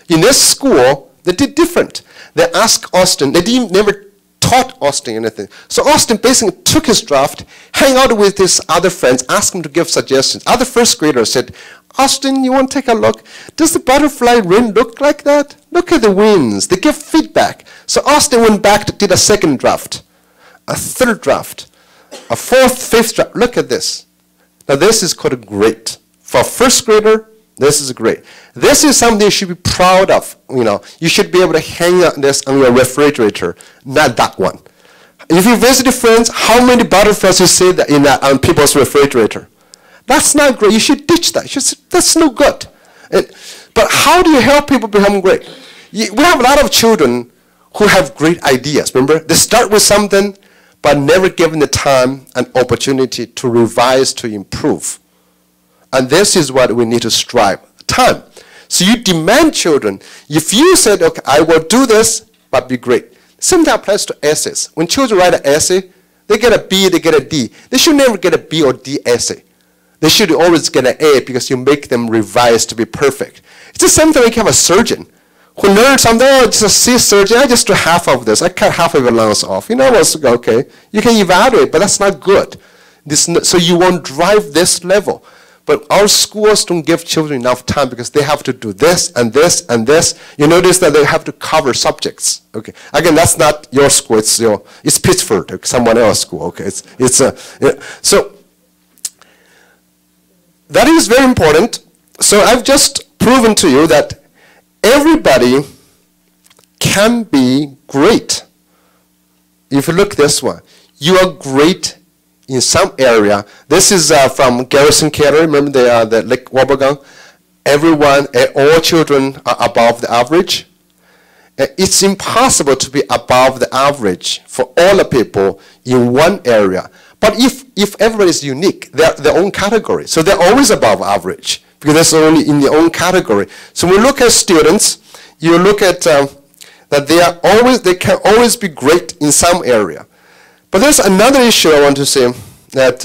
In this school, they did different. They asked Austin, never taught Austin anything. So Austin basically took his draft, hang out with his other friends, asked him to give suggestions. Other first graders said, Austin, you want to take a look? Does the butterfly ring look like that? Look at the wings. They give feedback. So Austin went back to did a second draft, a third draft, a fourth, fifth draft. Look at this. Now this is called a great. For a first grader, this is great. This is something you should be proud of you should be able to hang this on your refrigerator, not that one. If you visit friends, how many butterflies you see that on people's refrigerator? That's not great. You should ditch that. That's no good. But how do you help people become great? We have a lot of children who have great ideas. Remember, they start with something, but never given the time and opportunity to revise, to improve. And this is what we need to strive. Time. So you demand children. If you said, okay, I will do this, but be great. Same thing applies to essays. When children write an essay, they get a B, they get a D. They should never get a B or D essay. They should always get an A because you make them revise to be perfect. It's the same thing like you have a surgeon who learns something, just a C surgeon, I just do half of this. I cut half of your lungs off. Okay, you can evaluate, but that's not good. So you won't drive this level. But our schools don't give children enough time because they have to do this and this and this. You notice that they have to cover subjects. Okay. Again, that's not your school. It's Pittsburgh, someone else's school. Okay. So that is very important. So I've just proven to you that everybody can be great. If you look this one, you are great in some area. This is from Garrison Keller. Remember the Lake Wobegon? All children are above the average. It's impossible to be above the average for all the people in one area. But if everybody is unique, they're their own category. So they're always above average because that's only in their own category. So when we look at students, you look at that they can always be great in some area. But there's another issue I want to say, that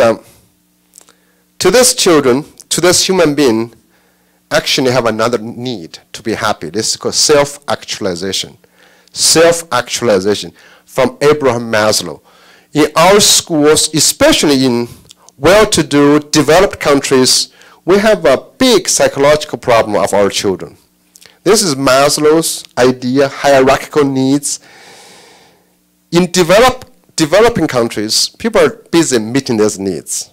to these children, to this human being, actually have another need to be happy. This is called self-actualization. Self-actualization from Abraham Maslow. In our schools, especially in well-to-do, developed countries, we have a big psychological problem of our children. This is Maslow's idea, hierarchical needs. In developing countries, people are busy meeting these needs.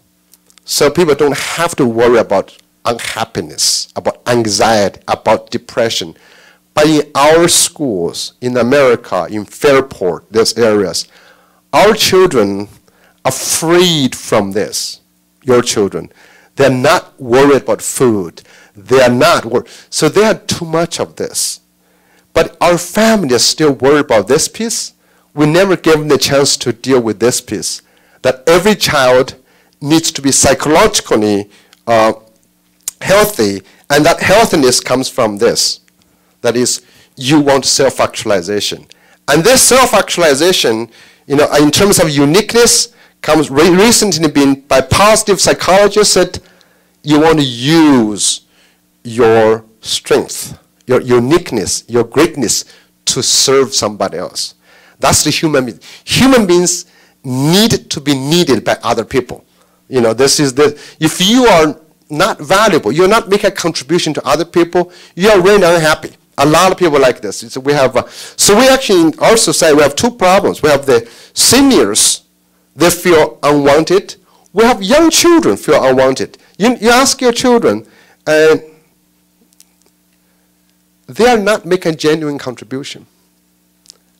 So people don't have to worry about unhappiness, about anxiety, about depression. But in our schools, in America, in Fairport, these areas, our children are freed from this, your children. They're not worried about food. They are not worried. So they have too much of this. But our family is still worried about this piece. We never give them the chance to deal with this piece, that every child needs to be psychologically healthy, and that healthiness comes from this. That is, you want self-actualization. And this self-actualization, in terms of uniqueness, comes recently been by positive psychologists said you want to use your strength, your uniqueness, your greatness to serve somebody else. That's the human being. Human beings need to be needed by other people. If you are not valuable, you're not making a contribution to other people, you are really unhappy. A lot of people like this. So we actually, in our society, we have two problems. We have the seniors, they feel unwanted. We have young children feel unwanted. You ask your children, and they are not making a genuine contribution.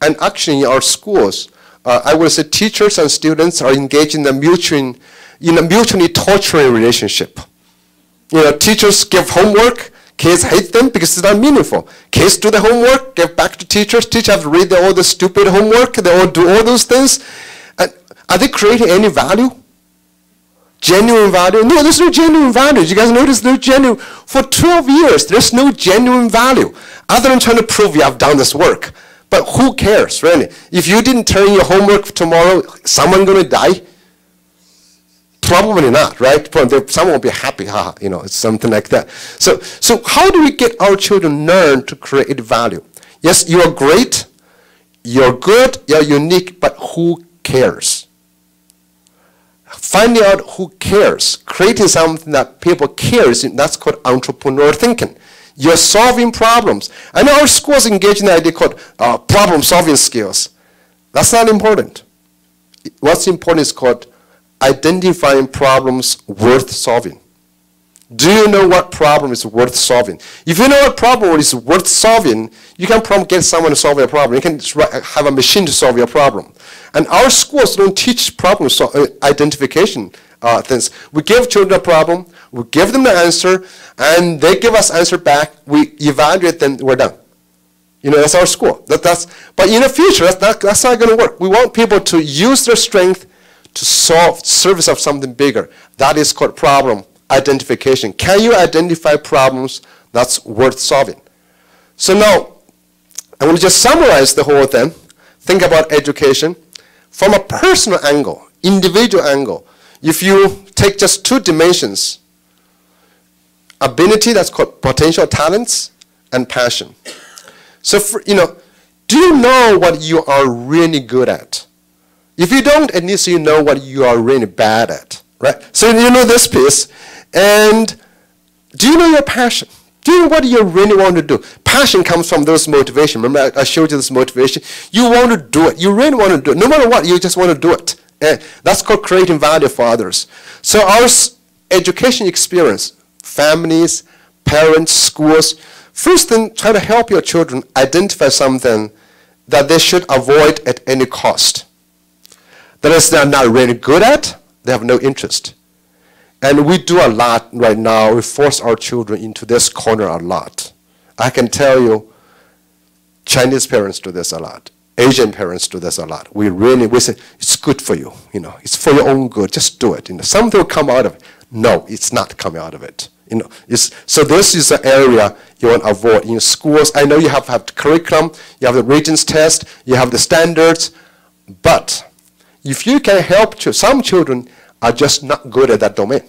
And actually in our schools, I would say teachers and students are engaged in a mutually torturing relationship. Teachers give homework, kids hate them because it's not meaningful. Kids do the homework, give back to teachers, teachers have to read all the stupid homework, they all do all those things. And are they creating any value? Genuine value? No, there's no genuine value. You guys notice no genuine. For 12 years, there's no genuine value other than trying to prove you have done this work. But who cares, really? If you didn't turn in your homework tomorrow, someone going to die? Probably not, right? Someone will be happy, it's something like that. So how do we get our children learn to create value? Yes, you are great, you're good, you're unique, but who cares? Finding out who cares, creating something that people care, that's called entrepreneurial thinking. You're solving problems. I know our schools engage in the idea called problem-solving skills. That's not important. What's important is called identifying problems worth solving. Do you know what problem is worth solving? If you know what problem is worth solving, you can probably get someone to solve your problem. You can have a machine to solve your problem. And our schools don't teach problem identification things. We give children a problem, we give them the answer, and they give us answer back. We evaluate them, we're done. That's our school. But in the future, that's not going to work. We want people to use their strength to solve service of something bigger. That is called problem identification. Can you identify problems that's worth solving? So now, I want to just summarize the whole thing. Think about education from a personal angle, individual angle. If you take just two dimensions, ability, that's called potential talents, and passion. So, do you know what you are really good at? If you don't, at least you know what you are really bad at, right? So you know this piece, and do you know your passion? Do you know what you really want to do? Passion comes from those motivation. Remember, I showed you this motivation. You want to do it. You really want to do it. No matter what, you just want to do it. And that's called creating value for others. So our education experience, families, parents, schools, first thing, try to help your children identify something that they should avoid at any cost. That is, they're not really good at, they have no interest. And we do a lot right now. We force our children into this corner a lot. I can tell you, Chinese parents do this a lot. Asian parents do this a lot. We say, it's good for you. It's for your own good. Just do it. Something will come out of it. No, it's not coming out of it. So this is an area you want to avoid. In schools, I know you have the curriculum, you have the Regents test, you have the standards, but if you can help some children are just not good at that domain.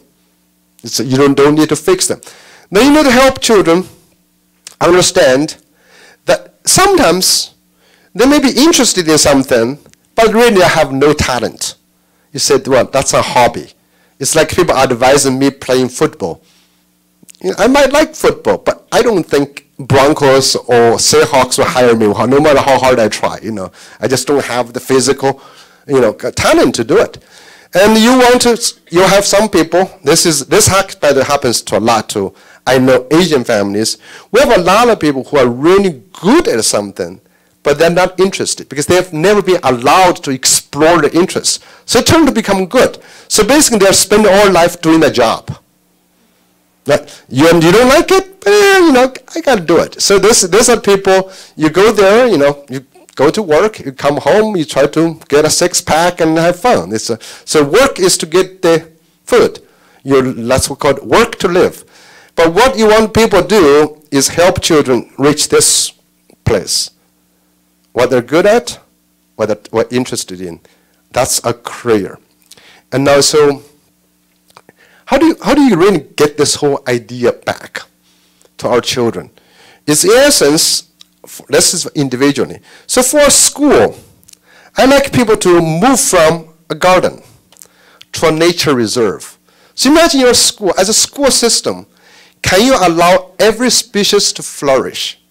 You don't need to fix them. Now you need to help children understand that sometimes they may be interested in something, but really they have no talent. You said, well, that's a hobby. It's like people advising me playing football. I might like football, but I don't think Broncos or Seahawks will hire me no matter how hard I try. I just don't have the physical, talent to do it. And you have some people, this happens to a lot too. I know Asian families. We have a lot of people who are really good at something, but they're not interested because they have never been allowed to explore their interests. So it turned to become good. So basically they're spending all life doing a job. You don't like it? I got to do it. So these are people, you go there, you go to work, you come home, you try to get a six-pack and have fun. So work is to get the food. That's what we call work to live. But what you want people to do is help children reach this place. What they're good at, what they're interested in. That's a career. And now, so how do you really get this whole idea back to our children? It's in essence, this is individually. So for a school, I like people to move from a garden to a nature reserve. So imagine your school, as a school system, can you allow every species to flourish?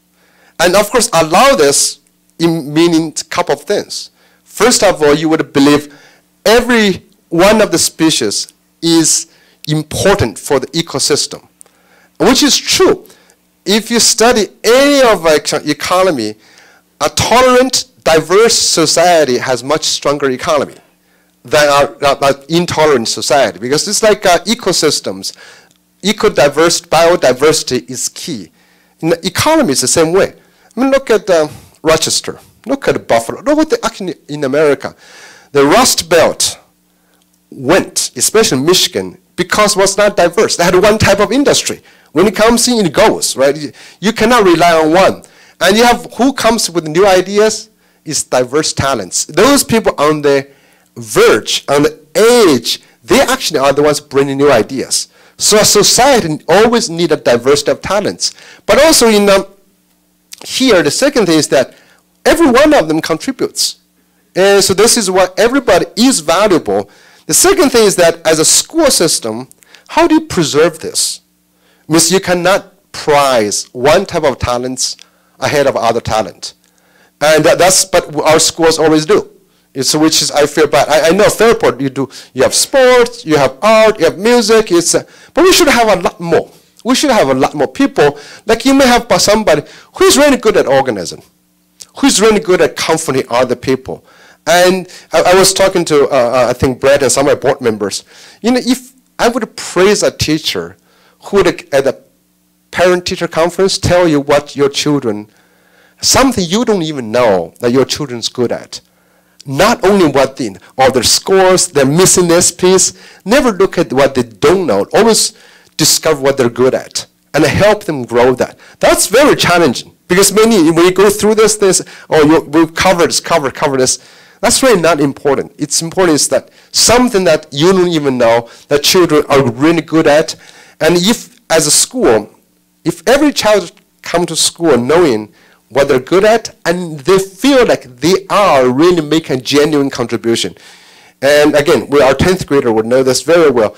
And of course, allow this meaning a couple of things. First of all, you would believe every one of the species is important for the ecosystem, which is true. If you study any of the economy, a tolerant, diverse society has much stronger economy than an intolerant society, because it's like ecosystems. Biodiversity is key. In the economy, it's the same way. I mean, look at Rochester. Look at Buffalo. Look at actually in America. The Rust Belt went, especially Michigan, because it was not diverse. They had one type of industry. When it comes in, it goes, right? You cannot rely on one. And you have who comes with new ideas is diverse talents. Those people on the verge, on the edge, they actually are the ones bringing new ideas. So a society always needs a diversity of talents. But also in here, the second thing is that every one of them contributes. And so this is why everybody is valuable. The second thing is that as a school system, how do you preserve this? Means you cannot prize one type of talents ahead of other talent. And but our schools always do. It's, which is, I feel bad. I know Fairport, you have sports, you have art, you have music, but we should have a lot more. We should have a lot more people. Like you may have somebody who's really good at organizing, who's really good at comforting other people. And I was talking to, I think, Brad and some of my board members. If I would praise a teacher who would, at a parent-teacher conference, tell you what your children, something you don't even know that your children's good at. Not only what their scores, they're missing this piece. Never look at what they don't know. Always discover what they're good at and help them grow that. That's very challenging because when you go through this, we've covered this. That's really not important. It's important is that something that you don't even know that children are really good at. And if, as a school, if every child come to school knowing what they're good at, and they feel like they are really making a genuine contribution. And again, our 10th grader would know this very well.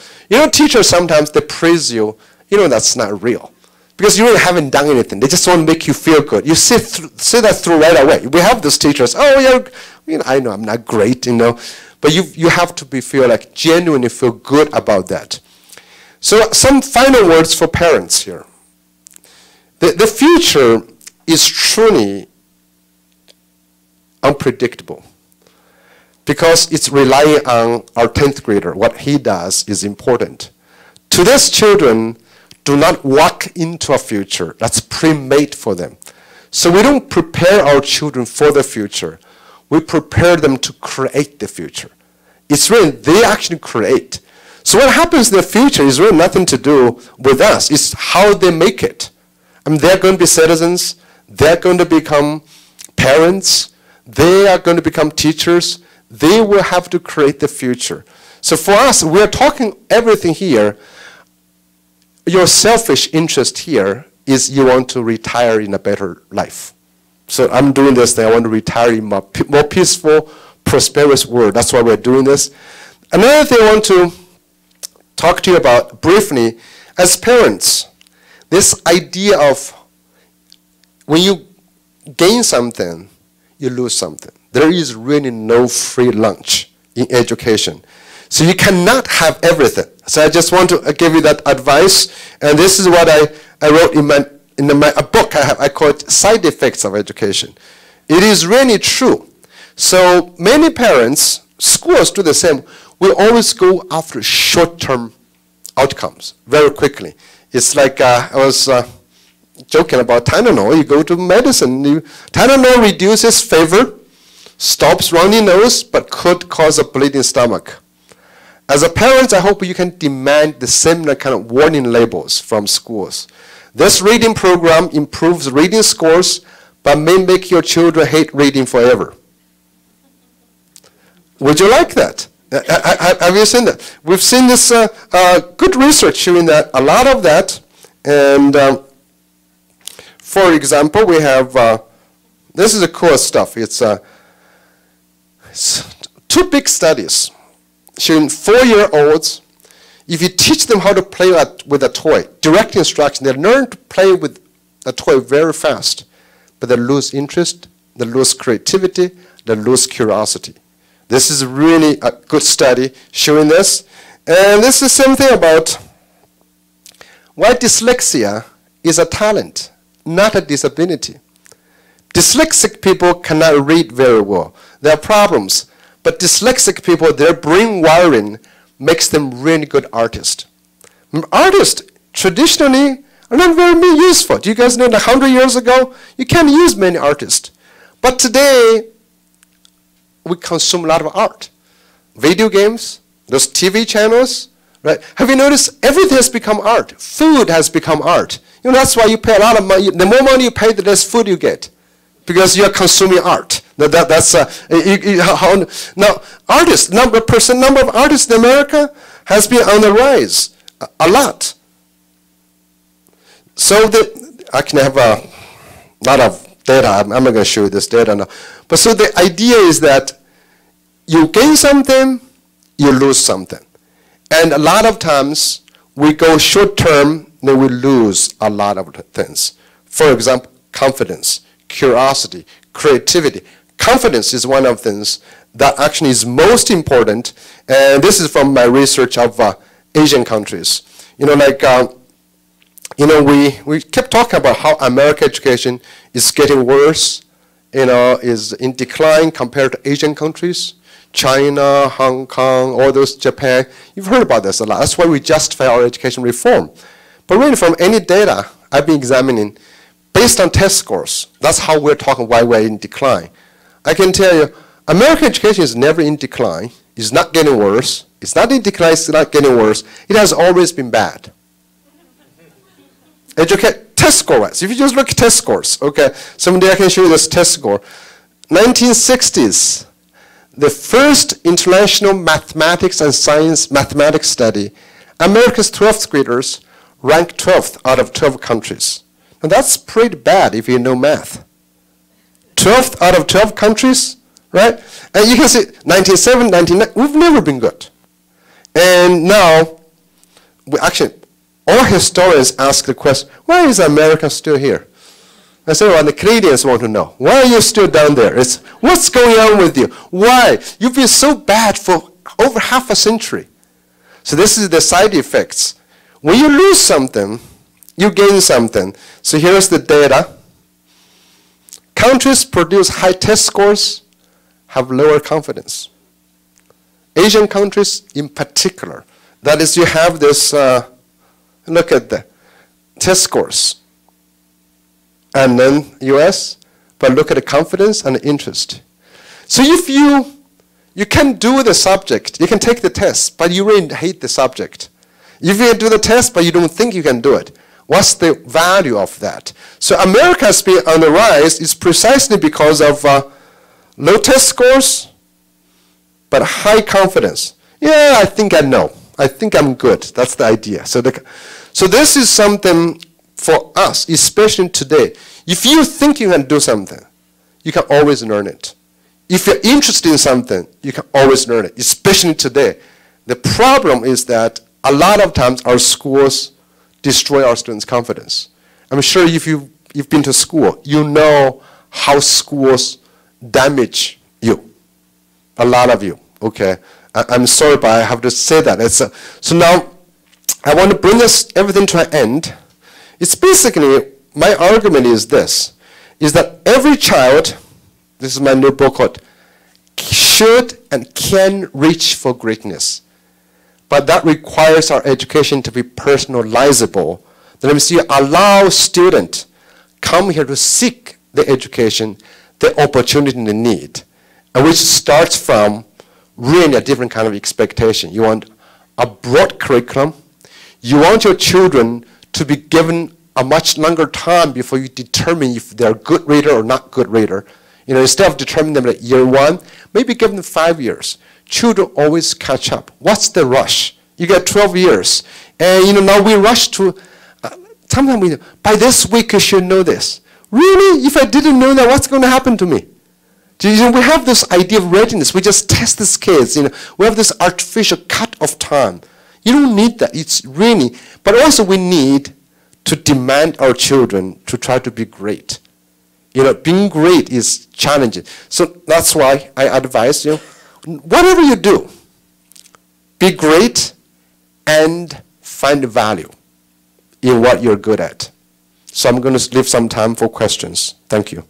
Teachers sometimes, they praise you. That's not real. Because you really haven't done anything. They just want to make you feel good. You see that through right away. We have those teachers, I know I'm not great, But you have to feel like genuinely feel good about that. So some final words for parents here. The future is truly unpredictable because it's relying on our 10th grader. What he does is important. Today's children do not walk into a future that's pre-made for them. So we don't prepare our children for the future. We prepare them to create the future. It's really, they actually create. So what happens in the future is really nothing to do with us. It's how they make it. They're going to be citizens. They're going to become parents. They are going to become teachers. They will have to create the future. So for us, we're talking everything here. Your selfish interest here is you want to retire in a better life. So I'm doing this thing. I want to retire in a more peaceful, prosperous world. That's why we're doing this. Another thing I want to talk to you about briefly, as parents, this idea of when you gain something, you lose something. There is really no free lunch in education. So you cannot have everything. So I just want to give you that advice. And this is what I wrote in a book I have. I call it Side Effects of Education. It is really true. So many parents, schools do the same. We always go after short-term outcomes very quickly. It's like I was joking about Tylenol. You go to medicine. Tylenol reduces fever, stops runny nose, but could cause a bleeding stomach. As a parent, I hope you can demand the similar kind of warning labels from schools. This reading program improves reading scores, but may make your children hate reading forever. Would you like that? Have you seen that? We've seen this good research showing that a lot of that. And for example, we have, this is the cool stuff. It's 2 big studies showing 4-year-olds, if you teach them how to play with a toy, direct instruction, they learn to play with a toy very fast, but they lose interest, they lose creativity, they lose curiosity. This is really a good study showing this. And this is the same thing about why dyslexia is a talent, not a disability. Dyslexic people cannot read very well. There are problems. But dyslexic people, their brain wiring makes them really good artists. Artists traditionally are not very useful. Do you guys know that 100 years ago, you can't use many artists. But today, we consume a lot of art. Video games, those TV channels, right? Have you noticed everything has become art? Food has become art. That's why you pay a lot of money. The more money you pay, the less food you get, because you are consuming art. Now, artists, number of artists in America has been on the rise a lot. So I can have a lot of data. I'm not going to show you this data now. But so the idea is that you gain something, you lose something. And a lot of times, we go short term, then we lose a lot of things. For example, confidence, curiosity, creativity. Confidence is one of the things. that actually is most important. And this is from my research of Asian countries. We kept talking about how American education is getting worse, is in decline compared to Asian countries. China, Hong Kong, all those, Japan. You've heard about this a lot. That's why we justify our education reform. But really, from any data I've been examining, based on test scores, that's how we're talking why we're in decline. I can tell you, American education is never in decline. It's not getting worse. It's not in decline. It's not getting worse. It has always been bad. Test score-wise, if you just look at test scores, okay, someday I can show you this test score. 1960s, the first international mathematics and science mathematics study, America's 12th graders ranked 12th out of 12 countries. And that's pretty bad if you know math. 12th out of 12 countries, right? And you can see 1970, 1990, we've never been good. And now, all historians ask the question, why is America still here? I say, well, the Canadians want to know. Why are you still down there? What's going on with you? Why? You've been so bad for over half a century. So this is the side effects. When you lose something, you gain something. So here's the data. Countries produce high test scores have lower confidence. Asian countries in particular. That is, you have this, look at the test scores. And then US, but look at the confidence and the interest. So if you can do the subject, you can take the test, but you really hate the subject. If you can do the test, but you don't think you can do it, what's the value of that? So America's been on the rise is precisely because of low test scores, but high confidence. Yeah, I think I know. I think I'm good. That's the idea. So this is something for us, especially today. If you think you can do something, you can always learn it. If you're interested in something, you can always learn it, especially today. The problem is that a lot of times our schools destroy our students' confidence. I'm sure if you've been to school, you know how schools damage you. A lot of you, okay? I'm sorry, but I have to say that. So now, I want to bring everything to an end. It's basically, my argument is this, is that every child, this is my new book called, should and can reach for greatness. But that requires our education to be personalizable. That means you allow students come here to seek the education, the opportunity they need, and which starts from really a different kind of expectation. You want a broad curriculum. You want your children to be given a much longer time before you determine if they're a good reader or not good reader. Instead of determining them at year 1, maybe give them 5 years. Children always catch up. What's the rush? You get 12 years. And now we rush to, sometimes by this week you should know this. Really? If I didn't know that, what's going to happen to me? We have this idea of readiness. We just test these kids. We have this artificial cut of time. You don't need that. It's really, but also we need to demand our children to try to be great. Being great is challenging. So that's why I advise you, whatever you do, be great and find value in what you're good at. So I'm going to leave some time for questions. Thank you.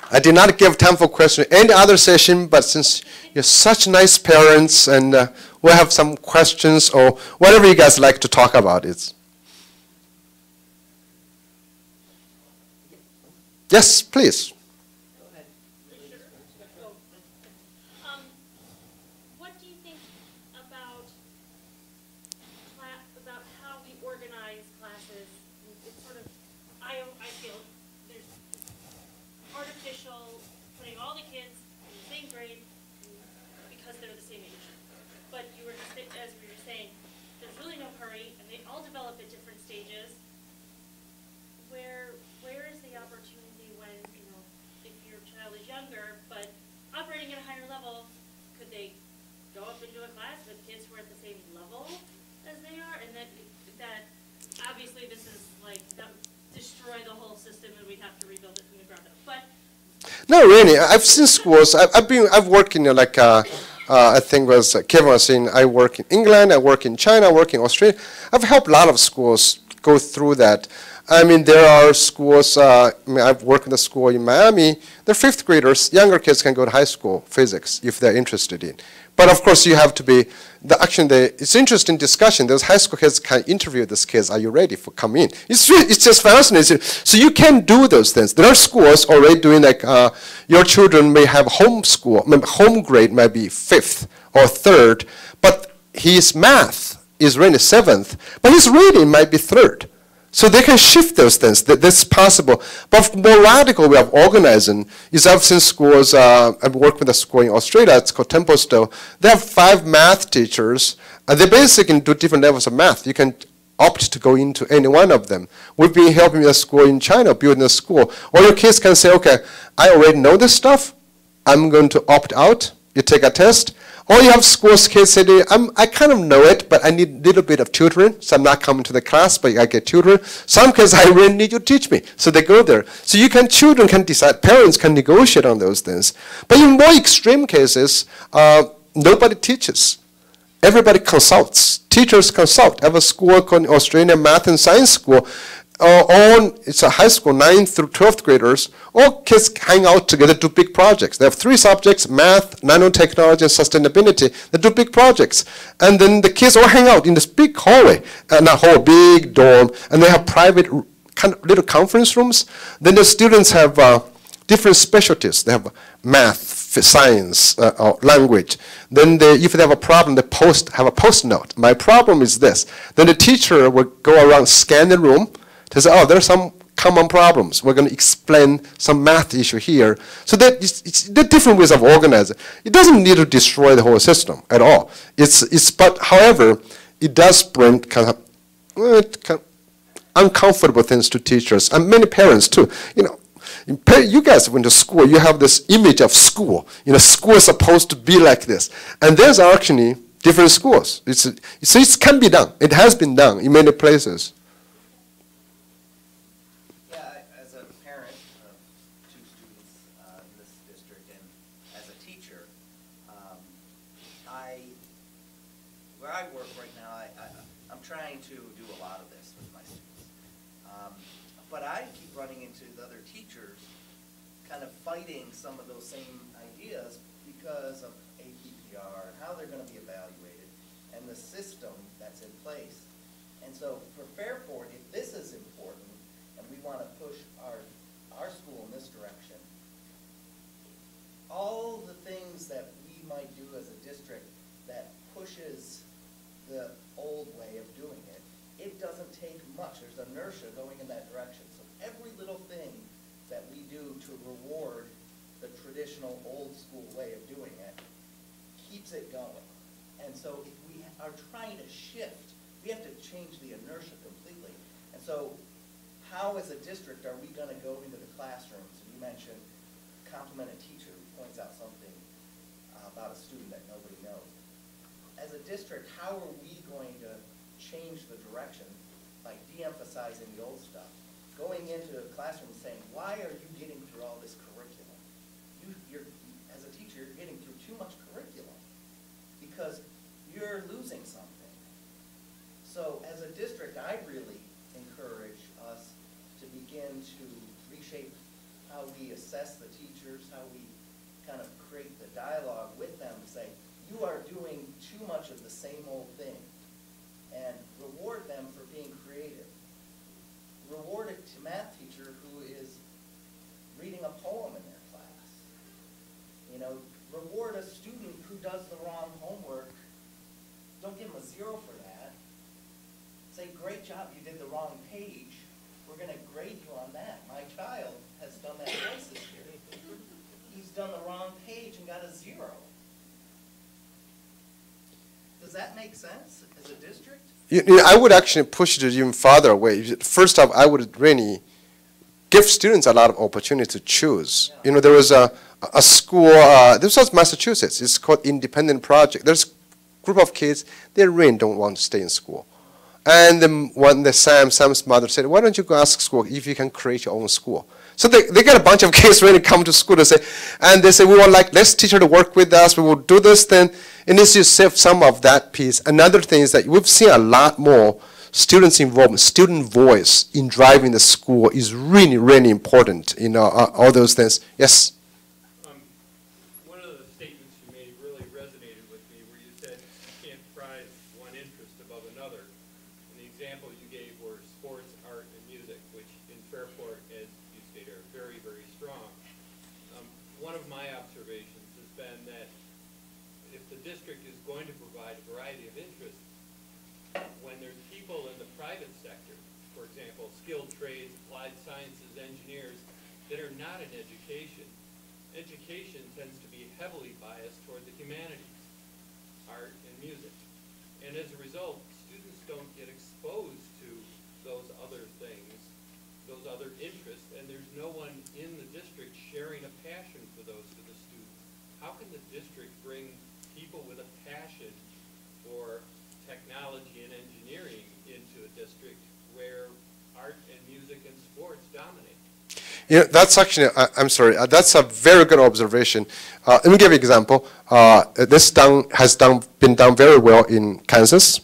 I did not give time for questions any other session, but since you're such nice parents and we'll have some questions or whatever you guys like to talk about. Yes, please. What do you think about how we organize classes? It's sort of, I feel there's artificial putting all the kids in the same grade because they're the same age. But as we were saying, there's really no hurry, and they all develop at different stages. Where is the opportunity when, if your child is younger, but operating at a higher level, could they go up into a class with kids who are at the same level as they are? And that obviously this is like not destroying destroy the whole system and we'd have to rebuild it from the ground up. But No, really. I've seen schools. I've worked in like I think was Kevin was saying. I work in England. I work in China. I work in Australia. I've helped a lot of schools go through that. I mean, there are schools. I've worked in a school in Miami. They're fifth graders. Younger kids can go to high school physics if they're interested in. But of course, you have to be. It's interesting discussion. Those high school kids can interview these kids. Are you ready for come in? It's just fascinating. So you can do those things. There are schools already doing like your children may have home school. Home grade might be fifth or third, but his math is really seventh, but his reading might be third. So they can shift those things. That's possible. But more radical way of organizing is I've seen schools, I've worked with a school in Australia, it's called Templestowe. They have 5 math teachers, and they basically do different levels of math. You can opt to go into any one of them. We've been helping a school in China, building a school. Or your kids can say, okay, I already know this stuff. I'm going to opt out. You take a test. Or you have schools kids say, I kind of know it, but I need a little bit of tutoring, so I'm not coming to the class, but I get tutoring. Some kids, I really need you to teach me, so they go there. So children can decide, parents can negotiate on those things. But in more extreme cases, nobody teaches. Everybody consults. Teachers consult. I have a school called Australian Math and Science School. It's a high school, 9th through 12th graders. All kids hang out together, do big projects. They have 3 subjects, math, nanotechnology, and sustainability. They do big projects. And then the kids all hang out in this big hallway, big dorm, and they have private kind of little conference rooms. Then the students have different specialties. They have math, science, language. Then if they have a problem, they have a post-note. My problem is this. Then the teacher will go around, scan the room, to say, there's some common problems. We're going to explain some math issue here. So that it's the different ways of organizing. It doesn't need to destroy the whole system at all. But however, it does bring kind of uncomfortable things to teachers and many parents too. You guys went to school. You have this image of school. School is supposed to be like this, and there's actually different schools. So it can be done. It has been done in many places. Where I work right now, I'm trying to do a lot of this with my students. But I keep running into the other teachers kind of fighting some of those same ideas because of APPR and how they're going to be evaluated and the system that's in place. And so for Fairport, if this is important and we want to push our school in this direction, all the things that we might do as a district that pushes the old way of doing it, it doesn't take much. There's inertia going in that direction. So every little thing that we do to reward the traditional old school way of doing it keeps it going. And so if we are trying to shift, we have to change the inertia completely. And so how as a district are we going to go into the classrooms? And you mentioned compliment a teacher who points out something about a student that nobody knows. As a district, how are we going to change the direction by de-emphasizing the old stuff? Going into a classroom and saying, why are you getting through all this curriculum? As a teacher, you're getting through too much curriculum because you're losing something. So as a district, I really encourage us to begin to reshape how we assess the teachers, how we kind of create the dialogue with them to say, you are doing too much of the same old thing, and reward them for being creative. Reward a math teacher who is reading a poem in their class. Reward a student who does the wrong homework. Don't give them a 0 for that. Say, great job, you did the wrong page. We're going to grade you on that. My child has done that twice this year. He's done the wrong page and got a 0. Does that make sense as a district? I would actually push it even farther away. First off, I would really give students a lot of opportunity to choose. Yeah. There was a school, this was Massachusetts, it's called Independent Project. There's a group of kids, they really don't want to stay in school. And then when Sam's mother said, why don't you go ask school if you can create your own school? So they get a bunch of kids ready to come to school and they say, we want like less teacher to work with us, we will do this then. And this is save some of that piece. Another thing is that we've seen a lot more students involvement, student voice in driving the school is really, really important in all those things. Yes? One of the statements you made really resonated with me where you said you can't prize one interest above another. And the example you gave were sports, art, and music, which in Fairport, as you stated, are very, very strong. One of my observations has been that if the district is going to provide a variety of interests, when there's people in the private sector, for example, skilled trades, applied sciences, engineers, that are not in education, education tends to be heavily biased toward the humanities, art and music. And as a result, students don't get exposed to those other things, those other interests, and there's no one in the district sharing a passion for those to the students. How can the district bring people with a passion for technology and engineering into a district where art and music and sports dominate? You know, that's actually, I'm sorry, that's a very good observation. Let me give you an example. This been done very well in Kansas,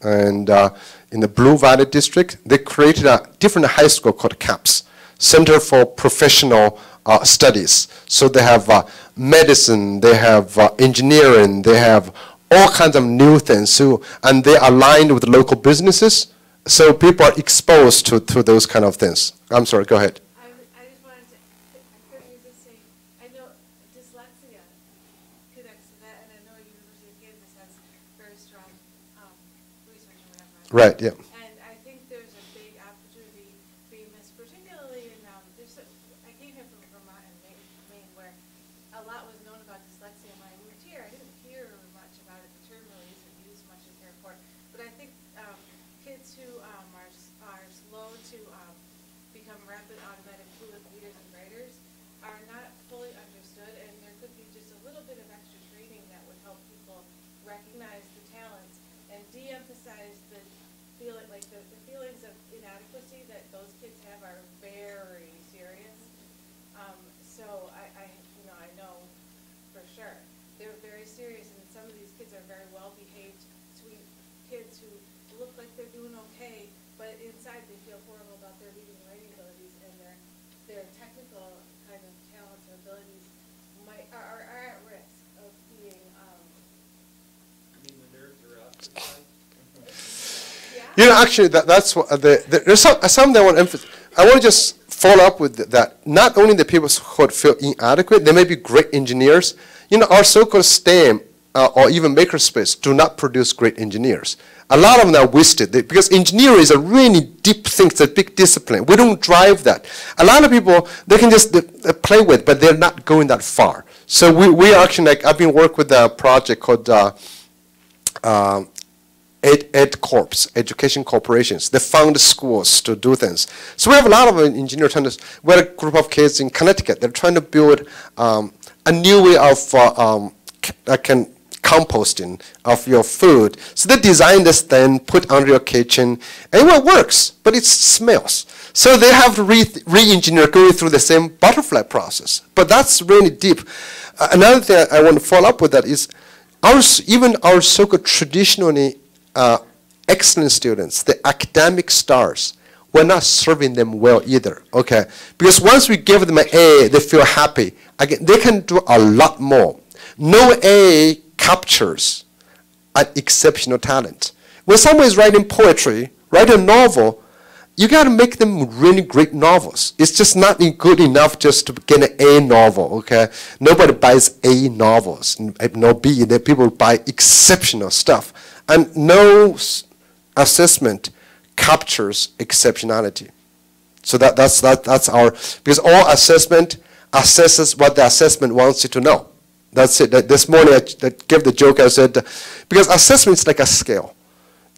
and in the Blue Valley District, they created a different high school called CAPS, Center for Professional Studies. So they have medicine, they have engineering, they have all kinds of new things. So, and they aligned with local businesses, so people are exposed to those kind of things. I'm sorry, go ahead. I just wanted to, I couldn't resist saying, I know dyslexia connects to that, and I know University of Kansas has very strong research and whatever. Right, yeah. And I think there's a big opportunity being missed, particularly in, I came here from Vermont and Maine, where a lot was known about dyslexia. When I moved here, I didn't hear much about it. The term really isn't used much in Fairport. But I think kids who are slow to become rapid automatic fluid readers and writers are not fully understood, and there could be just a little bit of extra training that would help people recognize the talents and de-emphasize the feeling, like the feelings of inadequacy that those kids have are very serious. So I know for sure they're very serious, and some of these kids are very well-behaved, sweet kids who look like they're doing okay, but inside they feel horrible about their reading and writing abilities, and their technical kind of talents or abilities are at risk of being. I mean, the nerds are ostracized. Yeah. You know, actually, that's what there's some that I want to emphasize. I want to just follow up with that. Not only the people who feel inadequate, they may be great engineers. You know, our so-called STEM or even makerspace do not produce great engineers. A lot of them are wasted because engineering is a really deep thing. It's a big discipline. We don't drive that. A lot of people, they can just play with, but they're not going that far. So we are actually, like, I've been working with a project called Ed Corps, Education Corporations. They fund schools to do things. So we have a lot of engineers. We had a group of kids in Connecticut. They're trying to build a new way of composting of your food. So they design this thing, put under your kitchen, and it works, but it smells. So they have to re-engineer going through the same butterfly process. But that's really deep. Another thing I want to follow up with that is even our so-called traditionally excellent students, the academic stars, we're not serving them well either, okay? Because once we give them an A, they feel happy. Again, they can do a lot more. No A captures an exceptional talent. When someone is writing poetry, writing a novel, you got to make them really great novels. It's just not good enough just to get an A novel, okay? Nobody buys A novels, no B. People buy exceptional stuff. And no assessment captures exceptionality. So that's our, because all assessment assesses what the assessment wants you to know. That's it. This morning I gave the joke, I said, because assessment is like a scale.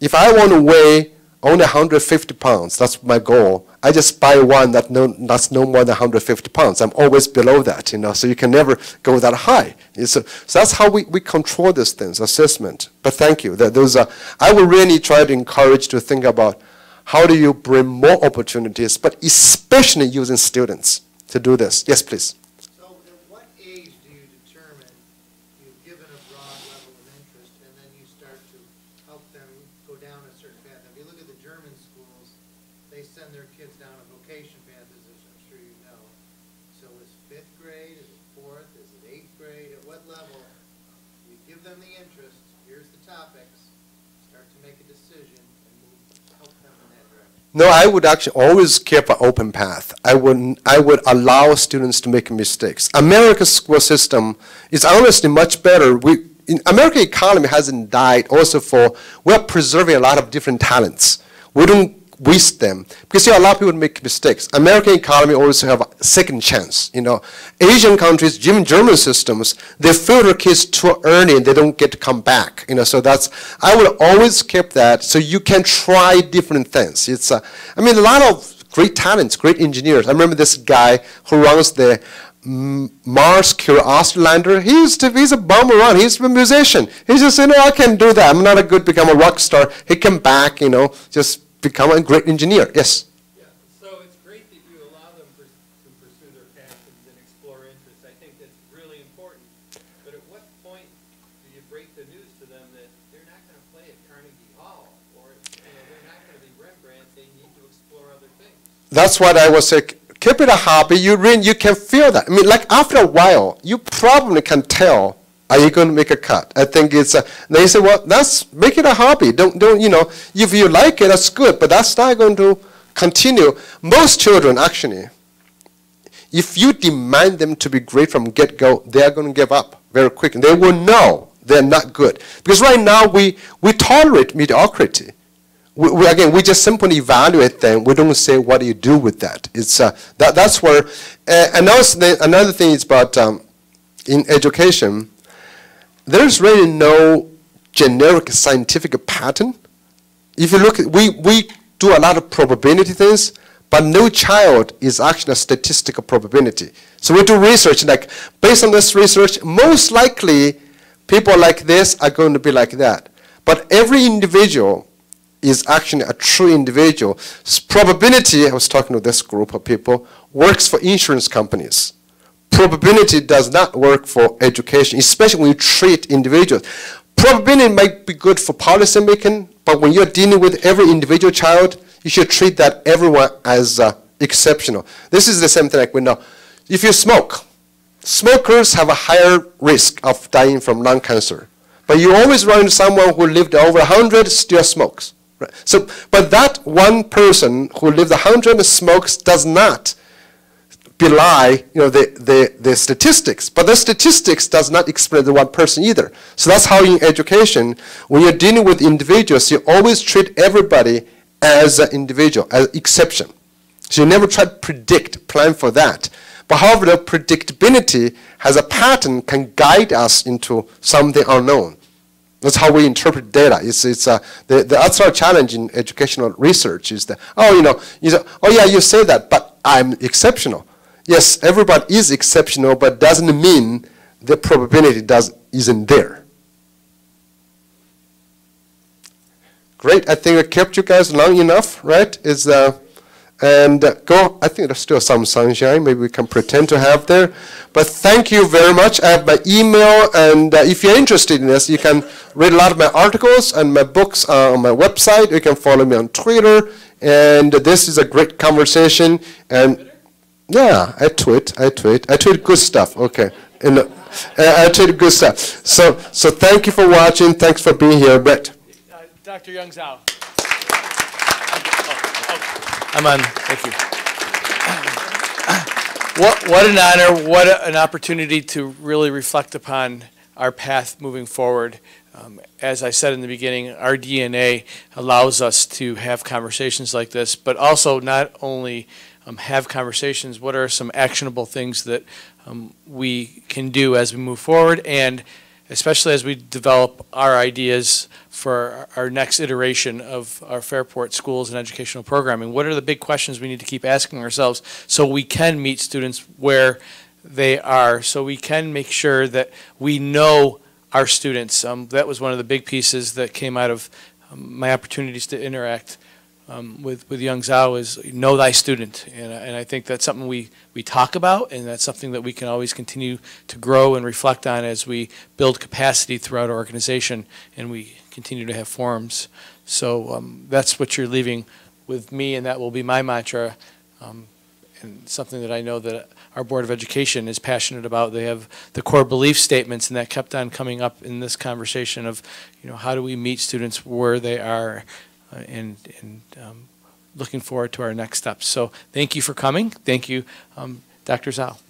If I want to weigh only 150 pounds, that's my goal, I just buy one that's no more than 150 pounds. I'm always below that, so you can never go that high. So that's how we control these things, assessment. But thank you. I would really try to encourage to think about how do you bring more opportunities, but especially using students to do this. Yes, please. So at what age do you determine you've given a broad level of interest and then you start to help them go down a certain path? If you look at the German schools, they send their kids down a vocation path, as I'm sure you know. So is 5th grade, is it 4th, is it 8th grade? At what level you give them the interest, here's the topics, start to make a decision and help them in that direction? No, I would actually always keep an open path. I would allow students to make mistakes. America's school system is honestly much better. American economy hasn't died also we're preserving a lot of different talents. We don't waste them because a lot of people make mistakes. American economy also have a second chance. Asian countries, even German systems, they filter kids too early and they don't get to come back. So I would always keep that so you can try different things. A lot of great talents, great engineers. I remember this guy who runs the Mars Curiosity lander. He's a bum around. He's a musician. He just said, no, I can't do that. I'm not a good become a rock star. He came back, just become a great engineer. Yes? Yeah, so it's great that you allow them to pursue their passions and explore interests. I think that's really important. But at what point do you break the news to them that they're not going to play at Carnegie Hall or they're not going to be Rembrandt, they need to explore other things? That's what I was saying. Keep it a hobby. You can feel that. Like after a while, you probably can tell, are you going to make a cut? I think they say, well, make it a hobby. Don't, if you like it, that's good, but that's not going to continue. Most children, actually, if you demand them to be great from get-go, they are going to give up very quickly. They will know they're not good. Because right now, we tolerate mediocrity. We just simply evaluate them. We don't say, what do you do with that? That's where, and also another thing is about in education, there's really no generic scientific pattern. If you look, we do a lot of probability things, but no child is actually a statistical probability. So we do research, like based on this research, most likely people like this are going to be like that. But every individual is actually a true individual. Probability, I was talking to this group of people, works for insurance companies. Probability does not work for education, especially when you treat individuals. Probability might be good for policy making, but when you're dealing with every individual child, you should treat that everyone as exceptional. This is the same thing like we know. If you smoke, smokers have a higher risk of dying from lung cancer. But you always run into someone who lived over 100 still smokes. Right? So, but that one person who lived 100 and smokes does not belie the statistics. But the statistics does not explain the one person either. So that's how in education, when you're dealing with individuals, you always treat everybody as an individual, as exception. So you never try to plan for that. But however, the predictability has a pattern, can guide us into something unknown. That's how we interpret data. That's our challenge in educational research is that, you say that, but I'm exceptional. Yes, everybody is exceptional, but doesn't mean the probability isn't there. Great, I think I kept you guys long enough, right? I think there's still some sunshine, maybe we can pretend to have there. But thank you very much. I have my email, and if you're interested in this, you can read a lot of my articles and my books on my website. You can follow me on Twitter, and this is a great conversation. And yeah, I tweet good stuff, okay. I tweet good stuff. So thank you for watching, thanks for being here, Brett. Dr. Yong Zhao. I'm on. Thank you. What an honor, what an opportunity to really reflect upon our path moving forward. As I said in the beginning, our DNA allows us to have conversations like this, but also not only have conversations, what are some actionable things that we can do as we move forward, and especially as we develop our ideas for our next iteration of our Fairport schools and educational programming. What are the big questions we need to keep asking ourselves so we can meet students where they are, so we can make sure that we know our students. That was one of the big pieces that came out of my opportunities to interact with young Zhao, is know thy student. And I think that's something we talk about, and that's something that we can always continue to grow and reflect on as we build capacity throughout our organization and we continue to have forums. So that's what you're leaving with me, and that will be my mantra, and something that I know that our Board of Education is passionate about. They have the core belief statements, and that kept on coming up in this conversation of, how do we meet students where they are, and looking forward to our next steps. So thank you for coming. Thank you, Dr. Zhao.